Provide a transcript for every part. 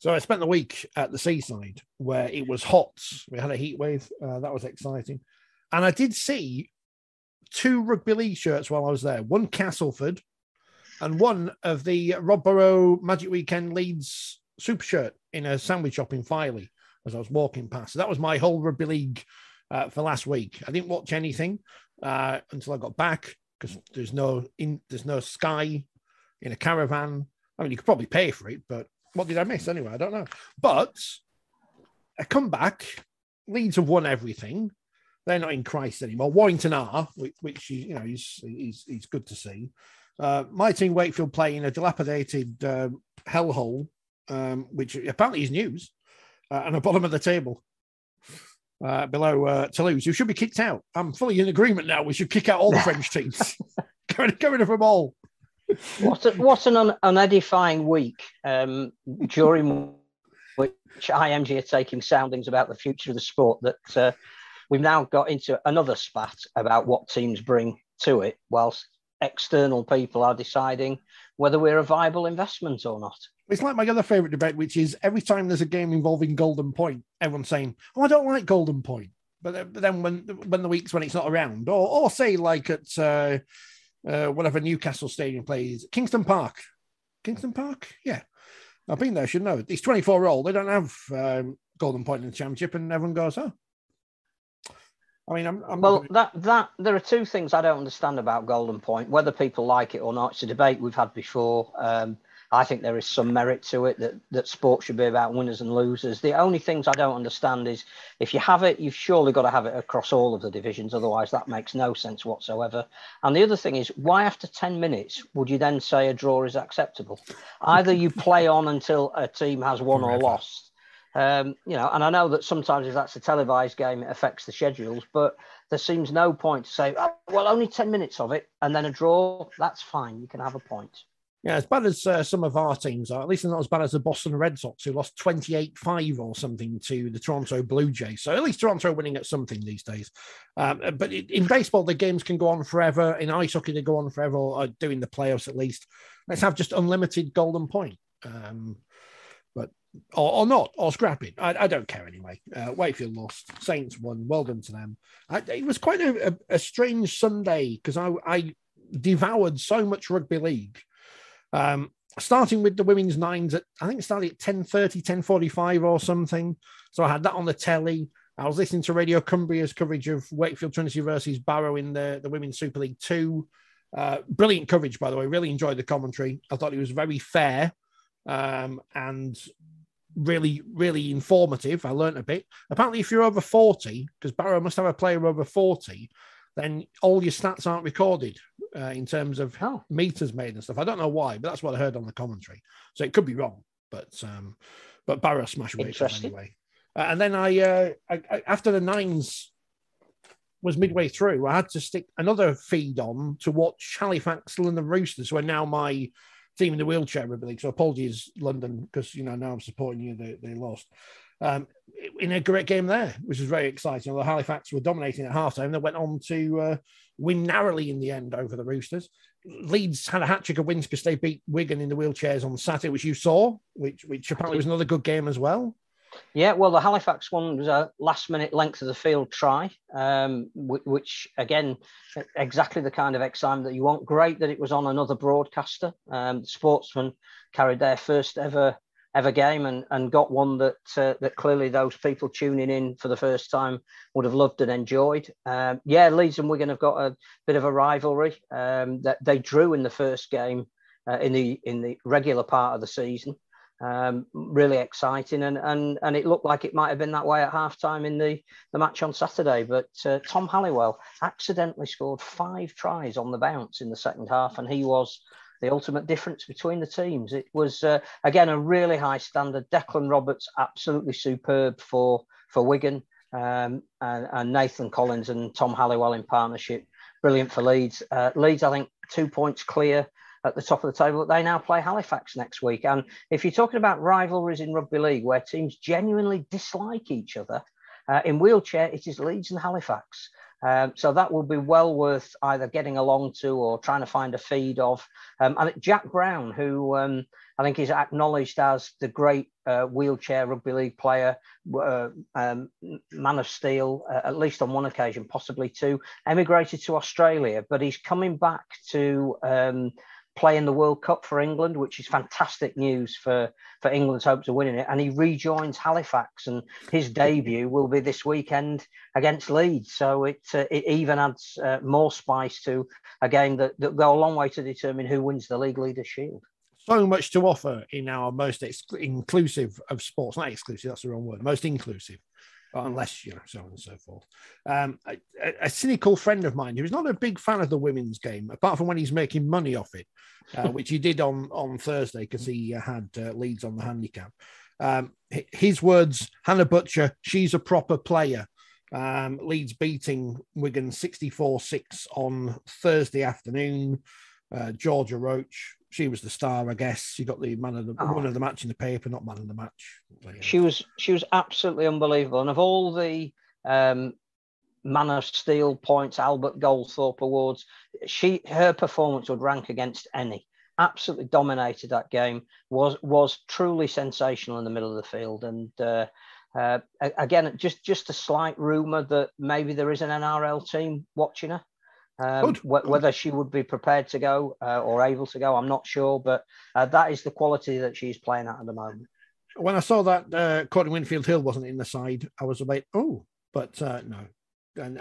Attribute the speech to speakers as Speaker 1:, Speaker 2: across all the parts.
Speaker 1: So I spent the week at the seaside where it was hot. We had a heat wave. That was exciting. And I did see 2 rugby league shirts while I was there. One Castleford and one of the Rob Burrow Magic Weekend Leeds super shirt in a sandwich shop in Filey as I was walking past. So that was my whole rugby league for last week. I didn't watch anything until I got back because there's no Sky in a caravan. I mean, you could probably pay for it, but what did I miss anyway? I don't know. But I come back. Leeds have won everything. They're not in Christ anymore. Warrington are, which he's good to see. My team Wakefield play in a dilapidated hellhole, which apparently is news, and the bottom of the table below Toulouse, who should be kicked out. I'm fully in agreement now. We should kick out all the French teams. Get rid of them all.
Speaker 2: What an unedifying week during which IMG are taking soundings about the future of the sport that we've now got into another spat about what teams bring to it, whilst external people are deciding whether we're a viable investment or not.
Speaker 1: It's like my other favourite debate, which is every time there's a game involving Golden Point, everyone's saying, "Oh, I don't like Golden Point." But then when the weeks when it's not around, or say like at whatever Newcastle Stadium plays, Kingston Park, yeah, I've been there. Should know it's 24 all. They don't have Golden Point in the Championship, and everyone goes, "Oh." I mean,
Speaker 2: that there are 2 things I don't understand about Golden Point. Whether people like it or not, it's a debate we've had before. I think there is some merit to it that sport should be about winners and losers. The only things I don't understand is if you have it, you've surely got to have it across all of the divisions. Otherwise, that makes no sense whatsoever. And the other thing is, why after 10 minutes would you then say a draw is acceptable? Either you play on until a team has won or lost. And I know that sometimes if that's a televised game, it affects the schedules, but there seems no point to say, oh, well, only 10 minutes of it and then a draw. That's fine. You can have a point.
Speaker 1: Yeah, as bad as some of our teams are, at least they're not as bad as the Boston Red Sox, who lost 28-5 or something to the Toronto Blue Jays. So at least Toronto are winning at something these days. But in baseball, the games can go on forever. In ice hockey, they go on forever, or doing the playoffs at least. Let's have just unlimited Golden Point. Or not, or scrap it. I don't care anyway. Wakefield lost. Saints won. Well done to them. It was quite a strange Sunday because I devoured so much rugby league. Starting with the women's nines, I think it started at 10:30, 10:45 or something. So I had that on the telly. I was listening to Radio Cumbria's coverage of Wakefield Trinity versus Barrow in the Women's Super League 2. Brilliant coverage, by the way. Really enjoyed the commentary. I thought it was very fair and really, really informative. I learned a bit. Apparently, if you're over 40, because Barrow must have a player over 40, then all your stats aren't recorded in terms of meters made and stuff. I don't know why, but that's what I heard on the commentary. So it could be wrong, but Barrow smashed Wakefield anyway. And then I after the nines was midway through, I had to stick another feed on to watch Halifax and the Roosters, who are now my team in the wheelchair rugby league. So apologies, London, because now I'm supporting you. They lost. In a great game there, which was very exciting. Although Halifax were dominating at halftime, they went on to win narrowly in the end over the Roosters. Leeds had a hat-trick of wins because they beat Wigan in the wheelchairs on Saturday, which you saw, which apparently was another good game as well.
Speaker 2: Yeah, well, the Halifax one was a last-minute length of the field try, which, again, exactly the kind of excitement that you want. Great that it was on another broadcaster. The Sportsman carried their first ever game and got one that clearly those people tuning in for the first time would have loved and enjoyed. Leeds and Wigan have got a bit of a rivalry. That they drew in the first game in the regular part of the season. Really exciting, and it looked like it might have been that way at halftime in the match on Saturday. But Tom Halliwell accidentally scored 5 tries on the bounce in the second half, and he was the ultimate difference between the teams. It was again a really high standard. Declan Roberts absolutely superb for Wigan, and Nathan Collins and Tom Halliwell in partnership brilliant for Leeds. Leeds, I think, 2 points clear at the top of the table. They now play Halifax next week. And if you're talking about rivalries in rugby league where teams genuinely dislike each other, in wheelchair, it is Leeds and Halifax. So that will be well worth either getting along to or trying to find a feed of. And Jack Brown, who I think is acknowledged as the great wheelchair rugby league player, man of steel, at least on one occasion, possibly two, emigrated to Australia, but he's coming back to play in the World Cup for England, which is fantastic news for England's hopes of winning it. And he rejoins Halifax, and his debut will be this weekend against Leeds. So it even adds more spice to a game that go a long way to determine who wins the League Leaders' Shield.
Speaker 1: So much to offer in our most inclusive of sports. Not exclusive, that's the wrong word. Most inclusive, unless, so on and so forth. A cynical friend of mine who's not a big fan of the women's game, apart from when he's making money off it, which he did on Thursday because he had Leeds on the handicap. His words, Hannah Butcher, she's a proper player. Leeds beating Wigan 64-6 on Thursday afternoon. Georgia Roach, she was the star, I guess. She got the man of the match in the paper, not man of the match.
Speaker 2: She was absolutely unbelievable. And of all the Man of Steel points, Albert Goldthorpe awards, her performance would rank against any. Absolutely dominated that game. Was truly sensational in the middle of the field. And again, just a slight rumour that maybe there is an NRL team watching her. Whether she would be prepared to go or able to go, I'm not sure, but that is the quality that she's playing at the moment.
Speaker 1: When I saw that Courtney Winfield Hill wasn't in the side, I was about, but no,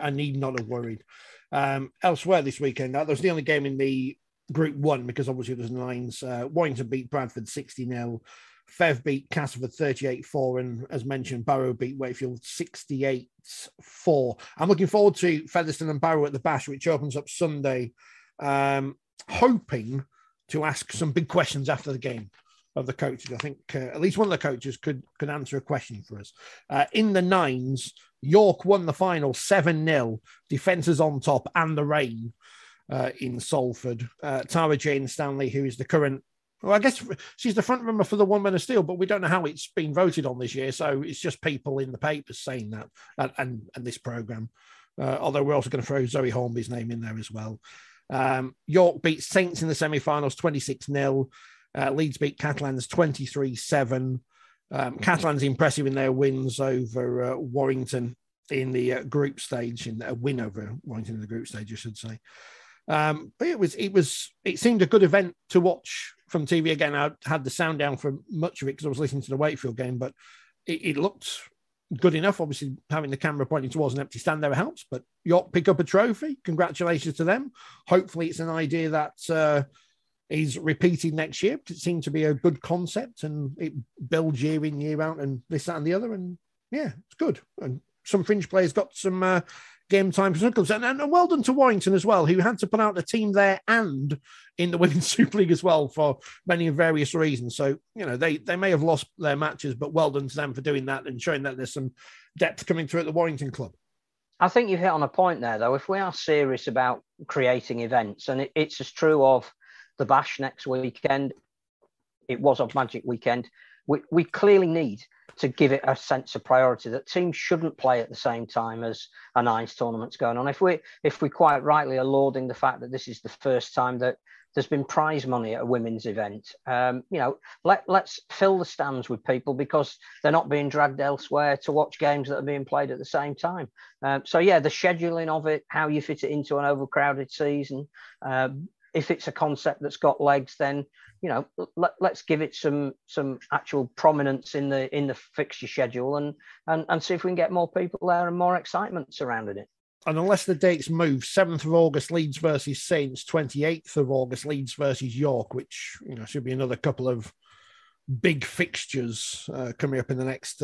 Speaker 1: I need not have worried. Elsewhere this weekend, that was the only game in the Group 1 because obviously there's nines. Warrington beat Bradford 60-0. Fev beat Castleford 38-4, and as mentioned, Barrow beat Wakefield 68-4. I'm looking forward to Featherstone and Barrow at the Bash, which opens up Sunday, hoping to ask some big questions after the game of the coaches. I think at least one of the coaches could answer a question for us. In the nines, York won the final 7-0, defences on top and the rain in Salford. Tara Jane Stanley, who is the current, well, I guess she's the front runner for the Woman of Steel, but we don't know how it's been voted on this year. So it's just people in the papers saying that and this programme. Although we're also going to throw Zoe Hornby's name in there as well. York beat Saints in the semi-finals 26-0. Leeds beat Catalans 23-7. Catalans impressive in their wins over Warrington in the group stage, in a win over Warrington in the group stage, I should say. But it seemed a good event to watch from TV. Again, I had the sound down for much of it because I was listening to the Wakefield game, but it looked good enough. Obviously, having the camera pointing towards an empty stand there helps, but York pick up a trophy. Congratulations to them. Hopefully it's an idea that is repeated next year, because it seemed to be a good concept and it builds year in, year out, and this, that, and the other. And yeah, it's good. And some fringe players got some game time for some clubs. And well done to Warrington as well, who had to put out a team there and in the Women's Super League as well for many and various reasons. So, they may have lost their matches, but well done to them for doing that and showing that there's some depth coming through at the Warrington club. I
Speaker 2: think you've hit on a point there, though. If we are serious about creating events, and it's as true of the Bash next weekend, it was of Magic Weekend, we clearly need to give it a sense of priority that teams shouldn't play at the same time as a nines tournament's going on. If we quite rightly are lauding the fact that this is the first time that there's been prize money at a women's event, let's fill the stands with people, because they're not being dragged elsewhere to watch games that are being played at the same time. The scheduling of it, how you fit it into an overcrowded season, if it's a concept that's got legs, then let's give it some actual prominence in the fixture schedule, and see if we can get more people there and more excitement surrounding it.
Speaker 1: And unless the dates move, 7th of August Leeds versus Saints, 28th of August Leeds versus York, which should be another couple of big fixtures coming up in the next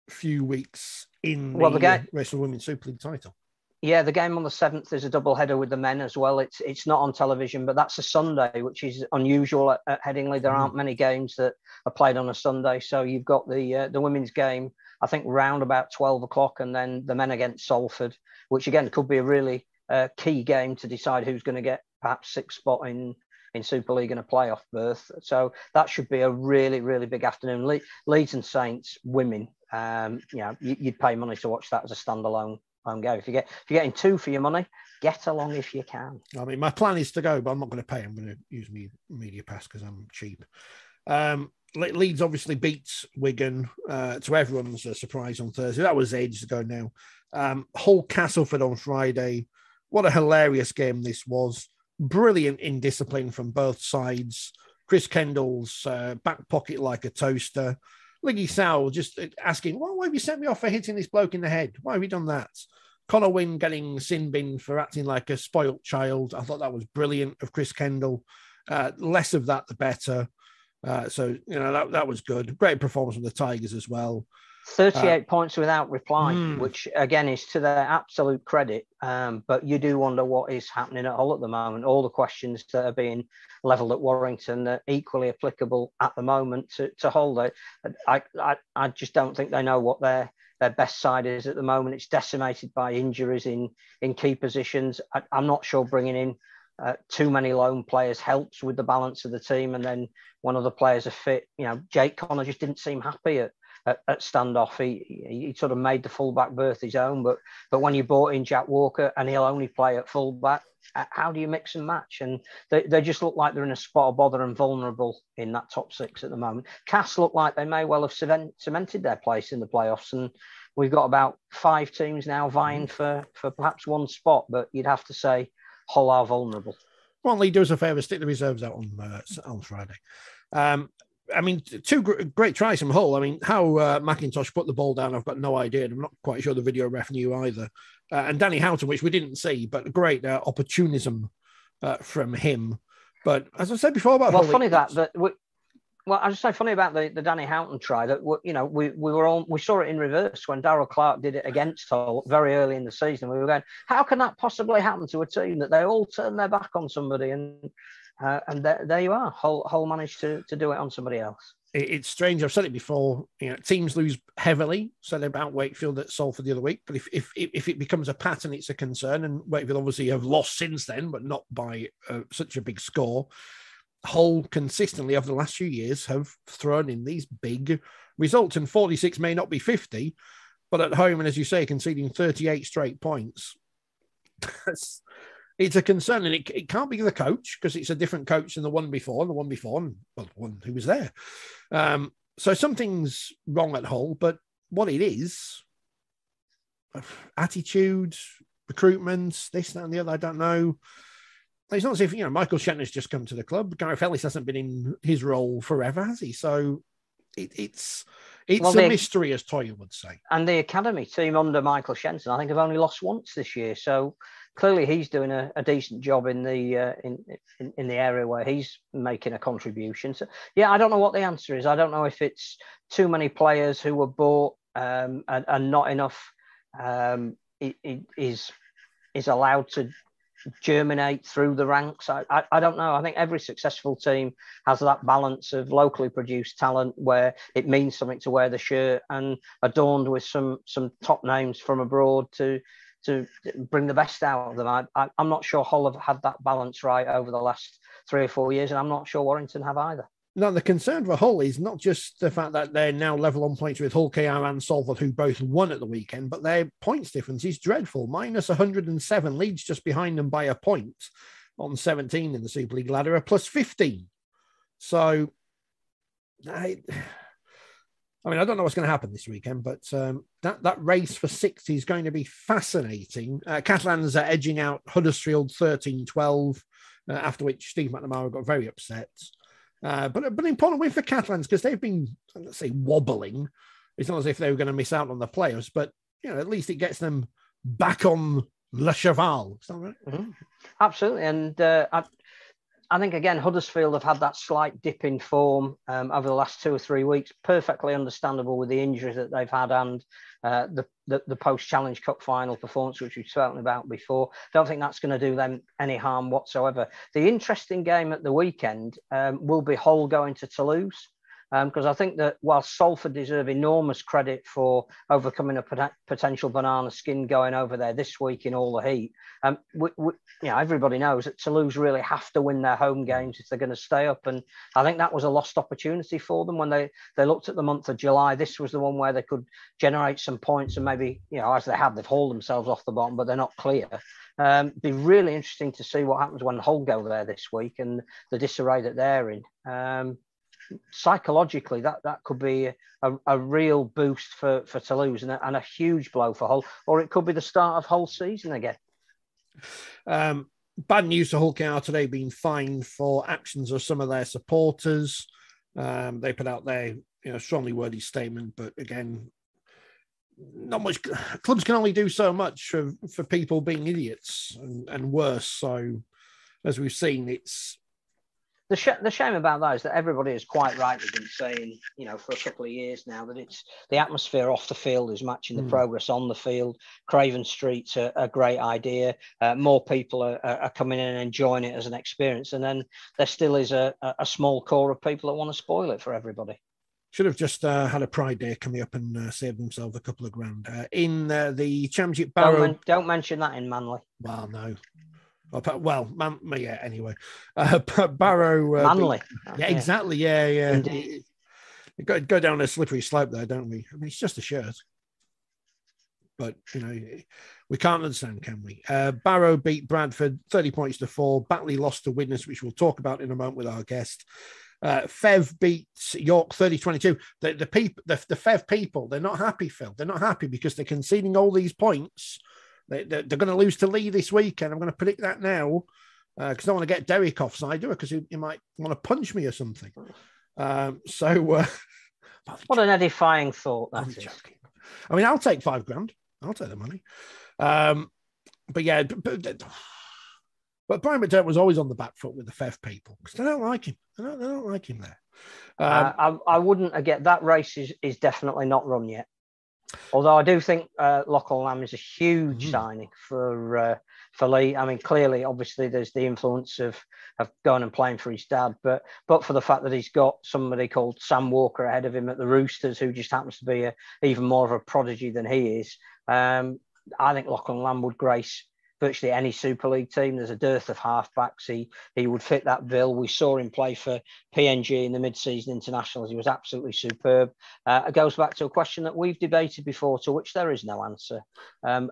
Speaker 1: few weeks in the rest of the Women's Super League title.
Speaker 2: Yeah, the game on the 7th is a double header with the men as well. It's not on television, but that's a Sunday, which is unusual at Headingley. There aren't many games that are played on a Sunday. So you've got the women's game, I think, round about 12 o'clock, and then the men against Salford, which again could be a really key game to decide who's going to get perhaps 6th spot in Super League and a playoff berth. So that should be a really, really big afternoon. Leeds and Saints women, you'd pay money to watch that as a standalone home game. If you're getting 2 for your money, get along if you can.
Speaker 1: I mean, my plan is to go, but I'm not going to pay. I'm going to use me media pass because I'm cheap. Leeds obviously beats Wigan to everyone's surprise on Thursday. That was ages ago now. Hull Castleford on Friday. What a hilarious game this was. Brilliant in discipline from both sides. Chris Kendall's back pocket like a toaster. Liggy Sowell just asking, why have you sent me off for hitting this bloke in the head? Why have you done that? Connor Wynn getting sin bin for acting like a spoilt child. I thought that was brilliant of Chris Kendall. Less of that, the better. So, that was good. Great performance from the Tigers as well.
Speaker 2: 38 points without reply, which again is to their absolute credit. But you do wonder what is happening at Hull at the moment. All the questions that are being levelled at Warrington are equally applicable at the moment to Hull. I just don't think they know what their best side is at the moment. It's decimated by injuries in key positions. I'm not sure bringing in too many lone players helps with the balance of the team. And then when other players are fit, Jake Connor just didn't seem happy at standoff. He sort of made the fullback berth his own, but when you brought in Jack Walker and he'll only play at fullback, how do you mix and match? And they just look like they're in a spot of bother and vulnerable in that top 6 at the moment. Cass look like they may well have cemented their place in the playoffs, and we've got about 5 teams now vying for perhaps one spot, but you'd have to say Hull are vulnerable.
Speaker 1: Well, Lee, do us a favour, stick the reserves out on Friday. I mean, 2 great tries from Hull. I mean, how McIntosh put the ball down, I've got no idea. And I'm not quite sure the video ref knew either. And Danny Houghton, which we didn't see, but great opportunism from him. But as I said before about Hull,
Speaker 2: funny I just say funny about the Danny Houghton try that we saw it in reverse when Darrell Clark did it against Hull very early in the season. We were going, how can that possibly happen to a team that they all turn their back on somebody and there you are. Hull managed to do it on somebody else.
Speaker 1: It's strange. I've said it before. Teams lose heavily. Said about Wakefield at Salford the other week. But if it becomes a pattern, it's a concern. And Wakefield obviously have lost since then, but not by such a big score. Hull consistently over the last few years have thrown in these big results, and 46 may not be 50, but at home, and as you say, conceding 38 straight points. It's a concern, and it can't be the coach because it's a different coach than the one before, and the one who was there. So something's wrong at Hull, but what it is, attitude, recruitment, this, that, and the other, I don't know. It's not as if, Michael Shenner's just come to the club. Gareth Ellis hasn't been in his role forever, has he? So it's a mystery, as Toya would say. And
Speaker 2: the academy team under Michael Shenton, I think, have only lost once this year. So clearly he's doing a decent job in the area where he's making a contribution. So, yeah, I don't know what the answer is. I don't know if it's too many players who were bought and not enough is allowed to germinate through the ranks. I don't know. I think every successful team has that balance of locally produced talent where it means something to wear the shirt and adorned with some top names from abroad to bring the best out of them. I'm not sure Hull have had that balance right over the last 3 or 4 years, and I'm not sure Warrington have either.
Speaker 1: No, the concern for Hull is not just the fact that they're now level on points with Hull, KR and Salford, who both won at the weekend, but their points difference is dreadful. Minus 107, Leeds just behind them by a point on 17 in the Super League ladder, a plus 15. So, I don't know what's going to happen this weekend, but that race for 60 is going to be fascinating. Catalans are edging out Huddersfield 13-12, after which Steve McNamara got very upset. But an important win for Catalans because they've been, let's say, wobbling. It's not as if they were going to miss out on the playoffs, but at least it gets them back on Le Cheval. Is that right?
Speaker 2: Mm-hmm. Absolutely, and I think again Huddersfield have had that slight dip in form over the last 2 or 3 weeks. Perfectly understandable with the injuries that they've had and the post-Challenge Cup final performance, which we've spoken about before. Don't think that's going to do them any harm whatsoever. The interesting game at the weekend will be Hull going to Toulouse. because I think that while Salford deserve enormous credit for overcoming a potential banana skin going over there this week in all the heat, everybody knows that Toulouse really have to win their home games if they're going to stay up. And I think that was a lost opportunity for them when they looked at the month of July. This was the one where they could generate some points and maybe, as they've hauled themselves off the bottom, but they're not clear. Be really interesting to see what happens when Hull go there this week and the disarray that they're in. Psychologically, that could be a real boost for Toulouse and a huge blow for Hull, or it could be the start of Hull season again.
Speaker 1: Bad news to Hull KR today, being fined for actions of some of their supporters. They put out their strongly worded statement, but again, not much. Clubs can only do so much for people being idiots and worse. So, as we've seen, it's
Speaker 2: the shame about that is that everybody has quite rightly been saying, for a couple of years now, that it's the atmosphere off the field is matching the progress on the field. Craven Street's a great idea. More people are coming in and enjoying it as an experience, and then there still is a small core of people that want to spoil it for everybody.
Speaker 1: Should have just had a Pride Day coming up and saved themselves a couple of grand. In the Championship, Barrow...
Speaker 2: Don't mention that in Manly.
Speaker 1: Well, no. Anyway. Barrow...
Speaker 2: Manly.
Speaker 1: Exactly, yeah.
Speaker 2: Indeed.
Speaker 1: Go down a slippery slope there, don't we? I mean, it's just a shirt. But, we can't understand, can we? Barrow beat Bradford 30 points to 4. Batley lost to Widnes, which we'll talk about in a moment with our guest. Fev beats York 30-22. The Fev people, they're not happy, Phil. They're not happy because they're conceding all these points. They're going to lose to Lee this weekend. I'm going to predict that now because I don't want to get Derek offside, do I? Because he might want to punch me or something. What
Speaker 2: an edifying thought that is.
Speaker 1: Joking. I mean, I'll take $5,000. I'll take the money. But yeah, but Brian McDermott was always on the back foot with the Fev people because they don't like him. They don't like him there.
Speaker 2: I wouldn't again. That race is definitely not run yet. Although I do think Lachlan Lamb is a huge signing for Lee. I mean, clearly, obviously, there's the influence of going and playing for his dad, but for the fact that he's got somebody called Sam Walker ahead of him at the Roosters, who just happens to be even more of a prodigy than he is. I think Lachlan Lamb would grace virtually any Super League team. There's a dearth of halfbacks. He would fit that bill. We saw him play for PNG in the mid-season internationals. He was absolutely superb. It goes back to a question that we've debated before, to which there is no answer.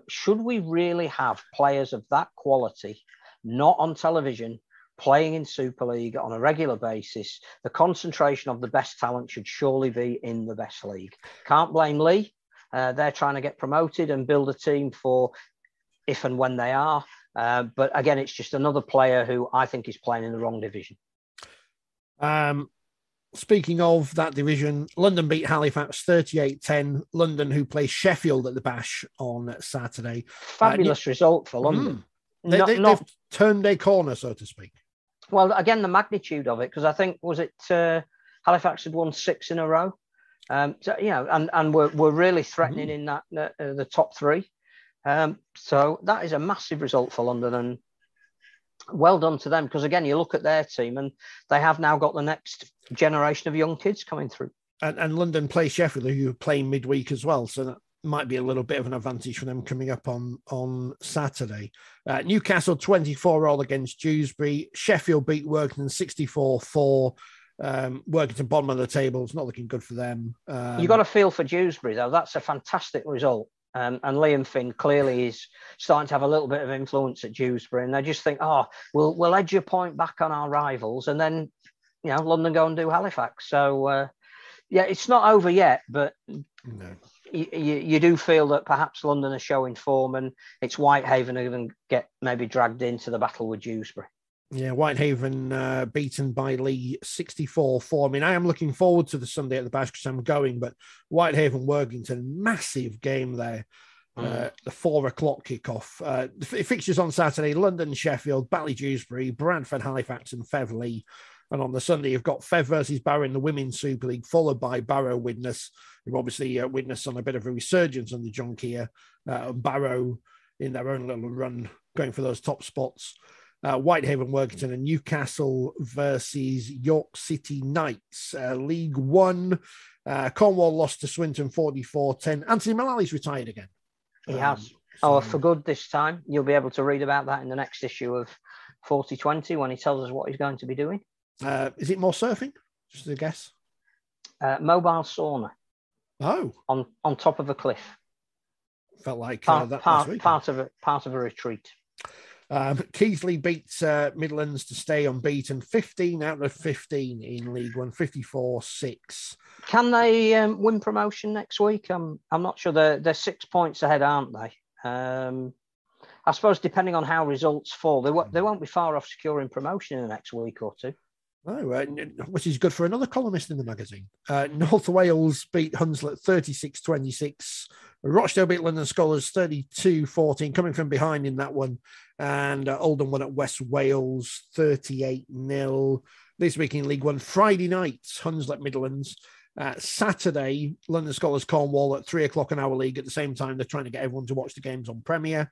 Speaker 2: Should we really have players of that quality not on television, playing in Super League on a regular basis? The concentration of the best talent should surely be in the best league. Can't blame Lee. They're trying to get promoted and build a team for if and when they are. But again, it's just another player who I think is playing in the wrong division.
Speaker 1: Speaking of that division, London beat Halifax 38-10. London, who play Sheffield at the Bash on Saturday.
Speaker 2: Fabulous result for London.
Speaker 1: They've turned a corner, so to speak.
Speaker 2: Well, again, the magnitude of it, because I think, was it Halifax had won 6 in a row? And we're really threatening in that the top 3. So that is a massive result for London, and well done to them, because again, you look at their team and they have now got the next generation of young kids coming through. And
Speaker 1: London play Sheffield, who are playing midweek as well, so that might be a little bit of an advantage for them coming up on Saturday. Newcastle 24 all against Dewsbury. Sheffield beat Workington 64-4. Workington bottom of the table. It's not looking good for them.
Speaker 2: You got a feel for Dewsbury though. That's a fantastic result. And Liam Finn clearly is starting to have a little bit of influence at Dewsbury, and they just think, we'll edge a point back on our rivals, and then London go and do Halifax. So it's not over yet, but no. You do feel that perhaps London are showing form, and it's Whitehaven who can get maybe dragged into the battle with Dewsbury. Yeah, Whitehaven beaten by Lee 64-4. I mean, I am looking forward to the Sunday at the Bash because I'm going, but Whitehaven Workington, massive game there. The 4 o'clock kickoff. The fixtures on Saturday: London, Sheffield, Batley, Dewsbury, Bradford, Halifax, and Fev Lee. And on the Sunday, you've got Fev versus Barrow in the Women's Super League, followed by Barrow Widnes, who obviously Widnes on a bit of a resurgence under John Keir. Barrow in their own little run, going for those top spots.
Speaker 1: Whitehaven, Workington, and Newcastle versus York City Knights. League One, Cornwall lost to Swinton 44-10. Anthony Mullally's retired again.
Speaker 2: He has. For good this time. You'll be able to read about that in the next issue of 4020 when he tells us what he's going to be doing.
Speaker 1: Is it more surfing? Just a guess.
Speaker 2: Mobile sauna.
Speaker 1: Oh.
Speaker 2: On top of a cliff.
Speaker 1: Felt like
Speaker 2: part of a retreat.
Speaker 1: Keighley beats Midlands to stay unbeaten, 15 out of 15 in League One, 54-6.
Speaker 2: Can they win promotion next week? I'm not sure. They're 6 points ahead, aren't they? I suppose depending on how results fall, they won't be far off securing promotion in the next week or two.
Speaker 1: Oh, which is good for another columnist in the magazine. North Wales beat Hunslet 36-26. Rochdale beat London Scholars 32-14, coming from behind in that one. And Oldham won at West Wales 38-0. This week in League One, Friday night, Hunslet Midlands. Saturday, London Scholars Cornwall at 3 o'clock in our league. At the same time, they're trying to get everyone to watch the games on Premier.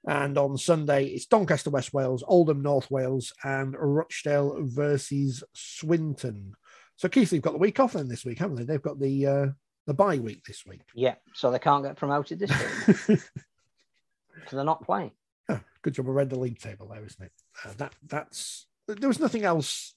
Speaker 1: And on Sunday, it's Doncaster, West Wales, Oldham, North Wales, and Rochdale versus Swinton. So Keithley've got the week off then this week, haven't they? They've got the bye week this week.
Speaker 2: Yeah, so they can't get promoted this week. So they're not playing.
Speaker 1: Oh, good job. I read the league table there, isn't it? That's there was nothing else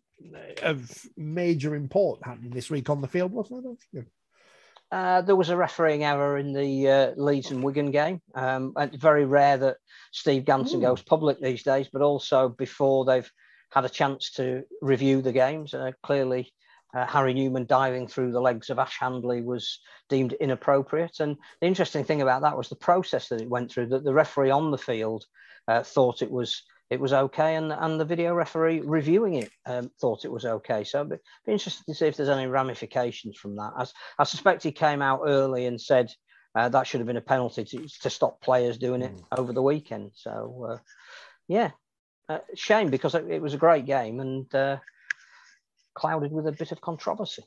Speaker 1: of major import happening this week on the field, wasn't there?
Speaker 2: There was a refereeing error in the Leeds and Wigan game. It's very rare that Steve Ganson goes public these days, but also before they've had a chance to review the games. Clearly, Harry Newman diving through the legs of Ash Handley was deemed inappropriate. And the interesting thing about that was the process that it went through, that the referee on the field thought it was okay, and the video referee reviewing it thought it was okay. So it'd be interesting to see if there's any ramifications from that. I suspect he came out early and said that should have been a penalty to stop players doing it over the weekend. So, shame, because it was a great game and clouded with a bit of controversy.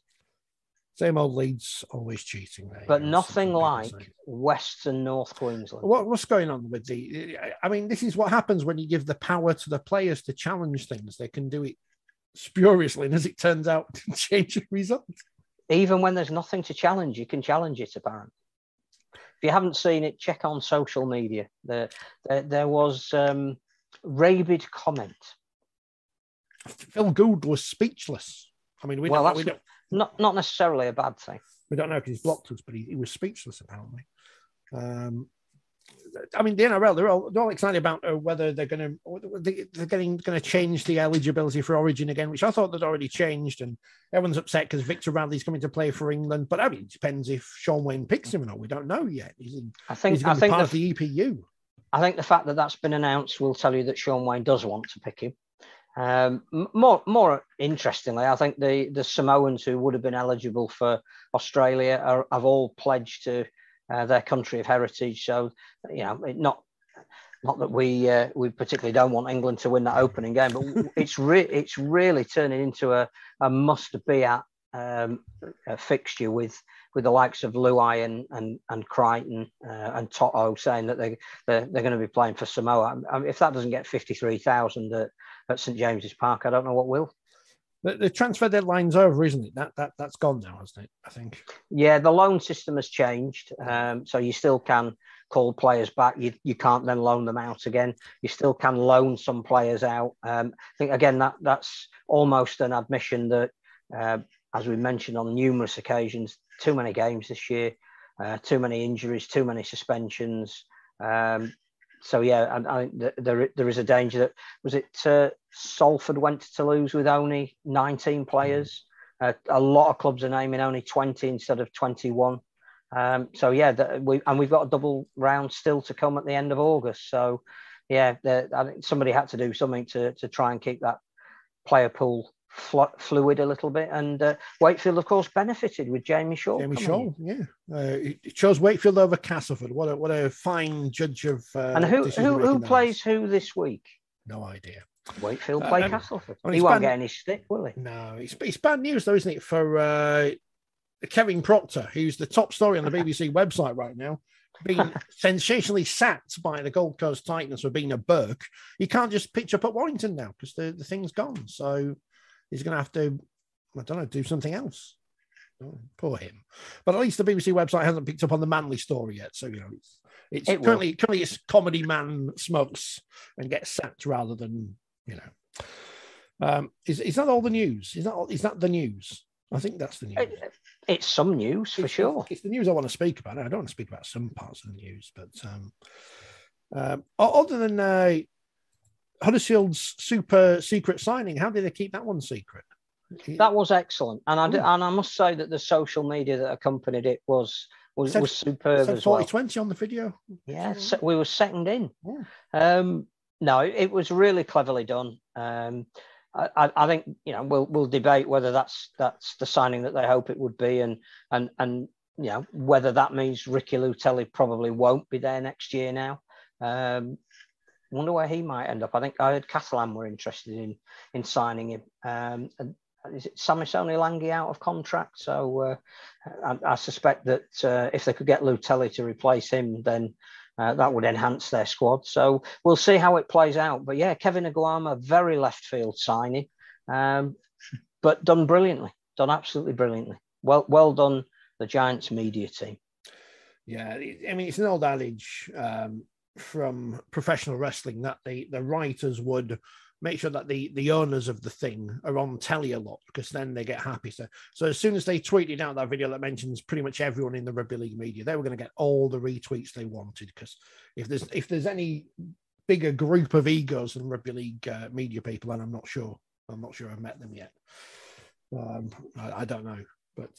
Speaker 1: Same old Leeds, always cheating.
Speaker 2: But nothing like West and North Queensland.
Speaker 1: What's going on with this is what happens when you give the power to the players to challenge things. They can do it spuriously, and as it turns out, change the result.
Speaker 2: Even when there's nothing to challenge, you can challenge it, apparently. If you haven't seen it, check on social media. There was rabid comment.
Speaker 1: Phil Gould was speechless. I mean, that's
Speaker 2: not necessarily a bad thing.
Speaker 1: We don't know because he's blocked us, but he was speechless, apparently. I mean, the NRL, they're all excited about whether they're going to change the eligibility for Origin again, which I thought they'd already changed, and everyone's upset because Victor Radley's coming to play for England. But I mean, it depends if Sean Wayne picks him or not. We don't know yet. I think he's part of the EPU. I
Speaker 2: think the fact that that's been announced will tell you that Sean Wayne does want to pick him. More interestingly, I think the Samoans who would have been eligible for Australia have all pledged to their country of heritage. So, not that we particularly don't want England to win that opening game, but it's really turning into a must-be at fixture with the likes of Luai and Crichton and Toto saying that they're going to be playing for Samoa. I mean, if that doesn't get 53,000 at St James's Park, I don't know what will.
Speaker 1: The transfer deadline's over, isn't it? That's gone now, hasn't it? I think. Yeah,
Speaker 2: the loan system has changed, so you still can call players back. You can't then loan them out again. You still can loan some players out. I think again that's almost an admission that, as we mentioned on numerous occasions, too many games this year, too many injuries, too many suspensions. So yeah, I think there is a danger that Salford went to Toulouse with only 19 players. A lot of clubs are naming only 20 instead of 21. So yeah, we've got a double round still to come at the end of August. So yeah, I think somebody had to do something to try and keep that player pool fluid a little bit, and Wakefield of course benefited with Jamie Shaw.
Speaker 1: It chose Wakefield over Castleford. What a fine judge of
Speaker 2: and who plays who this week?
Speaker 1: No idea.
Speaker 2: Wakefield play Castleford. He won't get any stick, will he?
Speaker 1: No, it's bad news though, isn't it, for Kevin Proctor, who's the top story on the BBC website right now. being sensationally sacked by the Gold Coast Titans for being a Burke, he can't just pitch up at Warrington now because the thing's gone. So he's going to have to, I don't know, do something else. Oh, poor him. But at least the BBC website hasn't picked up on the Manly story yet. So, it's currently it's comedy man smokes and gets sacked rather than, is that all the news? Is that the news? I think that's the news.
Speaker 2: It's some news for sure.
Speaker 1: It's the news I want to speak about. I don't want to speak about some parts of the news, but other than Huddersfield's super secret signing, how did they keep that one secret?
Speaker 2: That was excellent, and I must say that the social media that accompanied it was superb as well.
Speaker 1: 4020 on the video.
Speaker 2: Yeah, we were second in. No, it was really cleverly done. I think we'll debate whether that's the signing that they hope it would be, and whether that means Ricky Lutelli probably won't be there next year now. Wonder where he might end up. I think I heard Catalan were interested in signing him. And is it Samisoni Langi out of contract? So I suspect that if they could get Lutelli to replace him, then that would enhance their squad. So we'll see how it plays out. But yeah, Kevin Aguama, very left field signing, but done brilliantly, done absolutely brilliantly. Well done, the Giants media team. Yeah,
Speaker 1: I mean, it's an old adage from professional wrestling that the writers would make sure that the owners of the thing are on telly a lot, because then they get happy. So as soon as they tweeted out that video that mentions pretty much everyone in the rugby league media, they were going to get all the retweets they wanted, because if there's any bigger group of egos than rugby league media people, and I'm not sure I've met them yet. I don't know, but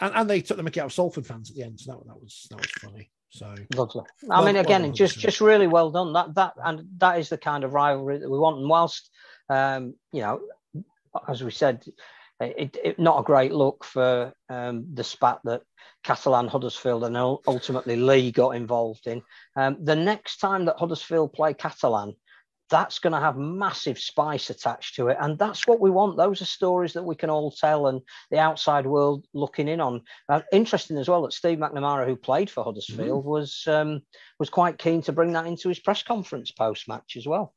Speaker 1: and they took the mickey out of Salford fans at the end, so that was funny. So lovely.
Speaker 2: I mean, again, just really well done. That is the kind of rivalry that we want. And whilst as we said, it not a great look for the spat that Catalan, Huddersfield, and ultimately Lee got involved in. The next time that Huddersfield play Catalan, that's going to have massive spice attached to it. And that's what we want. Those are stories that we can all tell and the outside world looking in on. Interesting as well that Steve McNamara, who played for Huddersfield, was quite keen to bring that into his press conference post-match as well.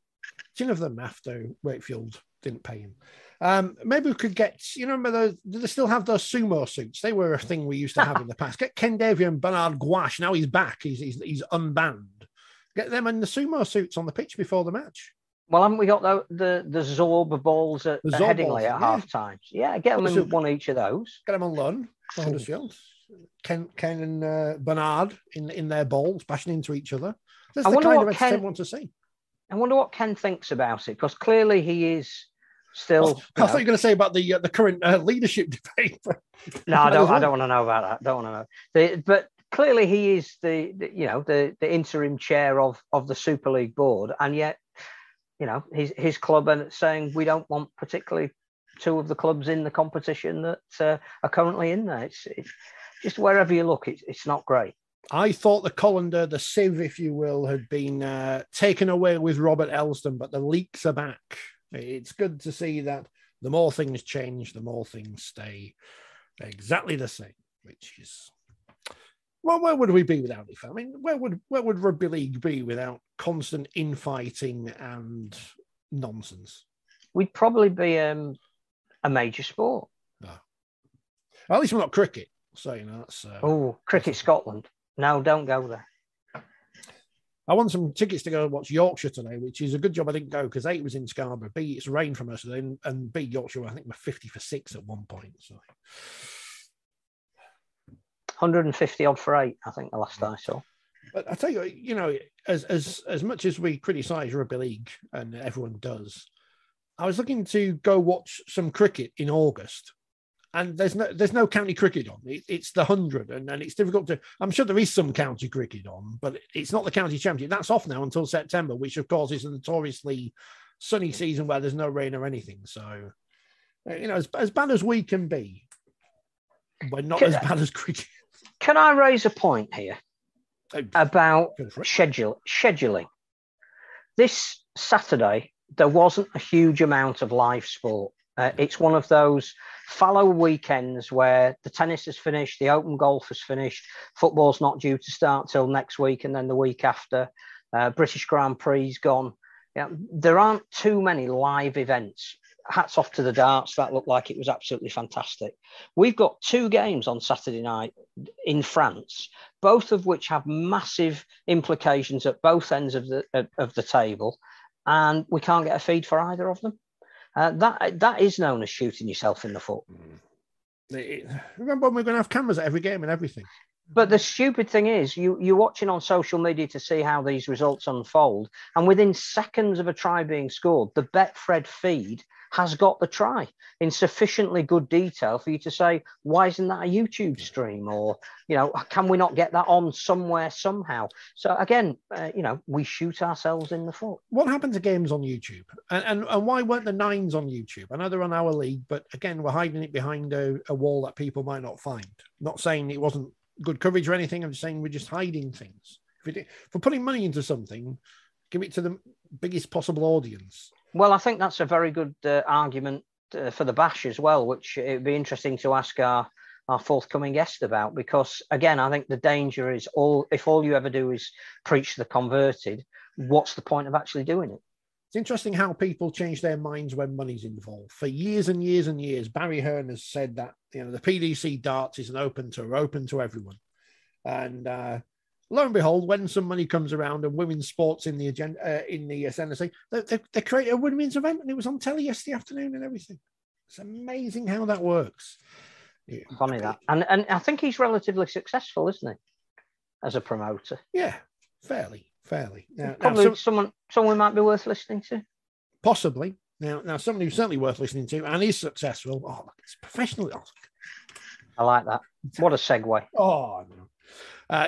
Speaker 1: Two of them after Wakefield didn't pay him. Maybe we could get, do they still have those sumo suits? They were a thing we used to have in the past. Get Ken Davey and Bernard Gouache. Now he's back. He's unbanned. Get them in the sumo suits on the pitch before the match.
Speaker 2: Well, haven't we got the Zorb balls at Headingley at half time? Yeah, get them in one each of those.
Speaker 1: Get them on loan for Huddersfield. Ken and Bernard in their balls, bashing into each other. That's the kind of entertainment I want to see.
Speaker 2: I wonder what Ken thinks about it, because clearly he is still.
Speaker 1: I thought you were going to say about the current leadership debate.
Speaker 2: No, I don't want to know about that. Don't want to know. But clearly, he is the interim chair of the Super League board, and yet, his club and saying we don't want particularly two of the clubs in the competition that are currently in there. It's just wherever you look, it's not great.
Speaker 1: I thought the colander, the sieve, if you will, had been taken away with Robert Elston, but the leaks are back. It's good to see that the more things change, the more things stay exactly the same, which is. Well, where would we be without it? I mean, where would rugby league be without constant infighting and nonsense?
Speaker 2: We'd probably be a major sport.
Speaker 1: No. Well, at least we're not cricket. So that's.
Speaker 2: Cricket Scotland. No, don't go there.
Speaker 1: I won some tickets to go watch Yorkshire today, which is a good job I didn't go, because A, it was in Scarborough, B, it's rained from us, and B, Yorkshire, I think, were 50 for 6 at one point. So.
Speaker 2: 150 odd for 8, I think, the last I saw.
Speaker 1: But I tell you, as much as we criticise rugby league, and everyone does, I was looking to go watch some cricket in August, and there's no county cricket on. It's the 100, and it's difficult to. I'm sure there is some county cricket on, but it's not the county championship. That's off now until September, which of course is a notoriously sunny season where there's no rain or anything. So, as bad as we can be, we're not as bad as cricket.
Speaker 2: Can I raise a point here about scheduling? This Saturday, there wasn't a huge amount of live sport. It's one of those fallow weekends where the tennis has finished, the open golf has finished, football's not due to start till next week and then the week after. British Grand Prix's gone. Yeah, there aren't too many live events. Hats off to the darts. That looked like it was absolutely fantastic. We've got 2 games on Saturday night in France, both of which have massive implications at both ends of the table, and we can't get a feed for either of them. That is known as shooting yourself in the foot.
Speaker 1: Remember when we're going to have cameras at every game and everything?
Speaker 2: But the stupid thing is, you're watching on social media to see how these results unfold, and within seconds of a try being scored, the Betfred feed has got the try in sufficiently good detail for you to say, why isn't that a YouTube stream? Or, can we not get that on somewhere, somehow? So again, we shoot ourselves in the foot.
Speaker 1: What happened to games on YouTube? And why weren't the 9s on YouTube? I know they're on our league, but again, we're hiding it behind a wall that people might not find. Not saying it wasn't good coverage or anything. I'm just saying we're just hiding things. If we're putting money into something, give it to the biggest possible audience.
Speaker 2: Well, I think that's a very good argument for the Bash as well, which it would be interesting to ask our forthcoming guest about, because, again, I think the danger is if all you ever do is preach the converted, what's the point of actually doing it?
Speaker 1: It's interesting how people change their minds when money's involved. For years and years and years, Barry Hearn has said that the PDC darts is an open to everyone. And lo and behold, when some money comes around and women's sports in the agenda in the SNSA, they create a women's event, and it was on telly yesterday afternoon and everything. It's amazing how that works.
Speaker 2: Yeah. Funny that, and I think he's relatively successful, isn't he, as a promoter?
Speaker 1: Yeah, fairly. Now,
Speaker 2: probably someone might be worth listening to.
Speaker 1: Possibly. Now, somebody who's certainly worth listening to and is successful. Oh, look, it's professional.
Speaker 2: I like that. What a segue.
Speaker 1: Oh, no.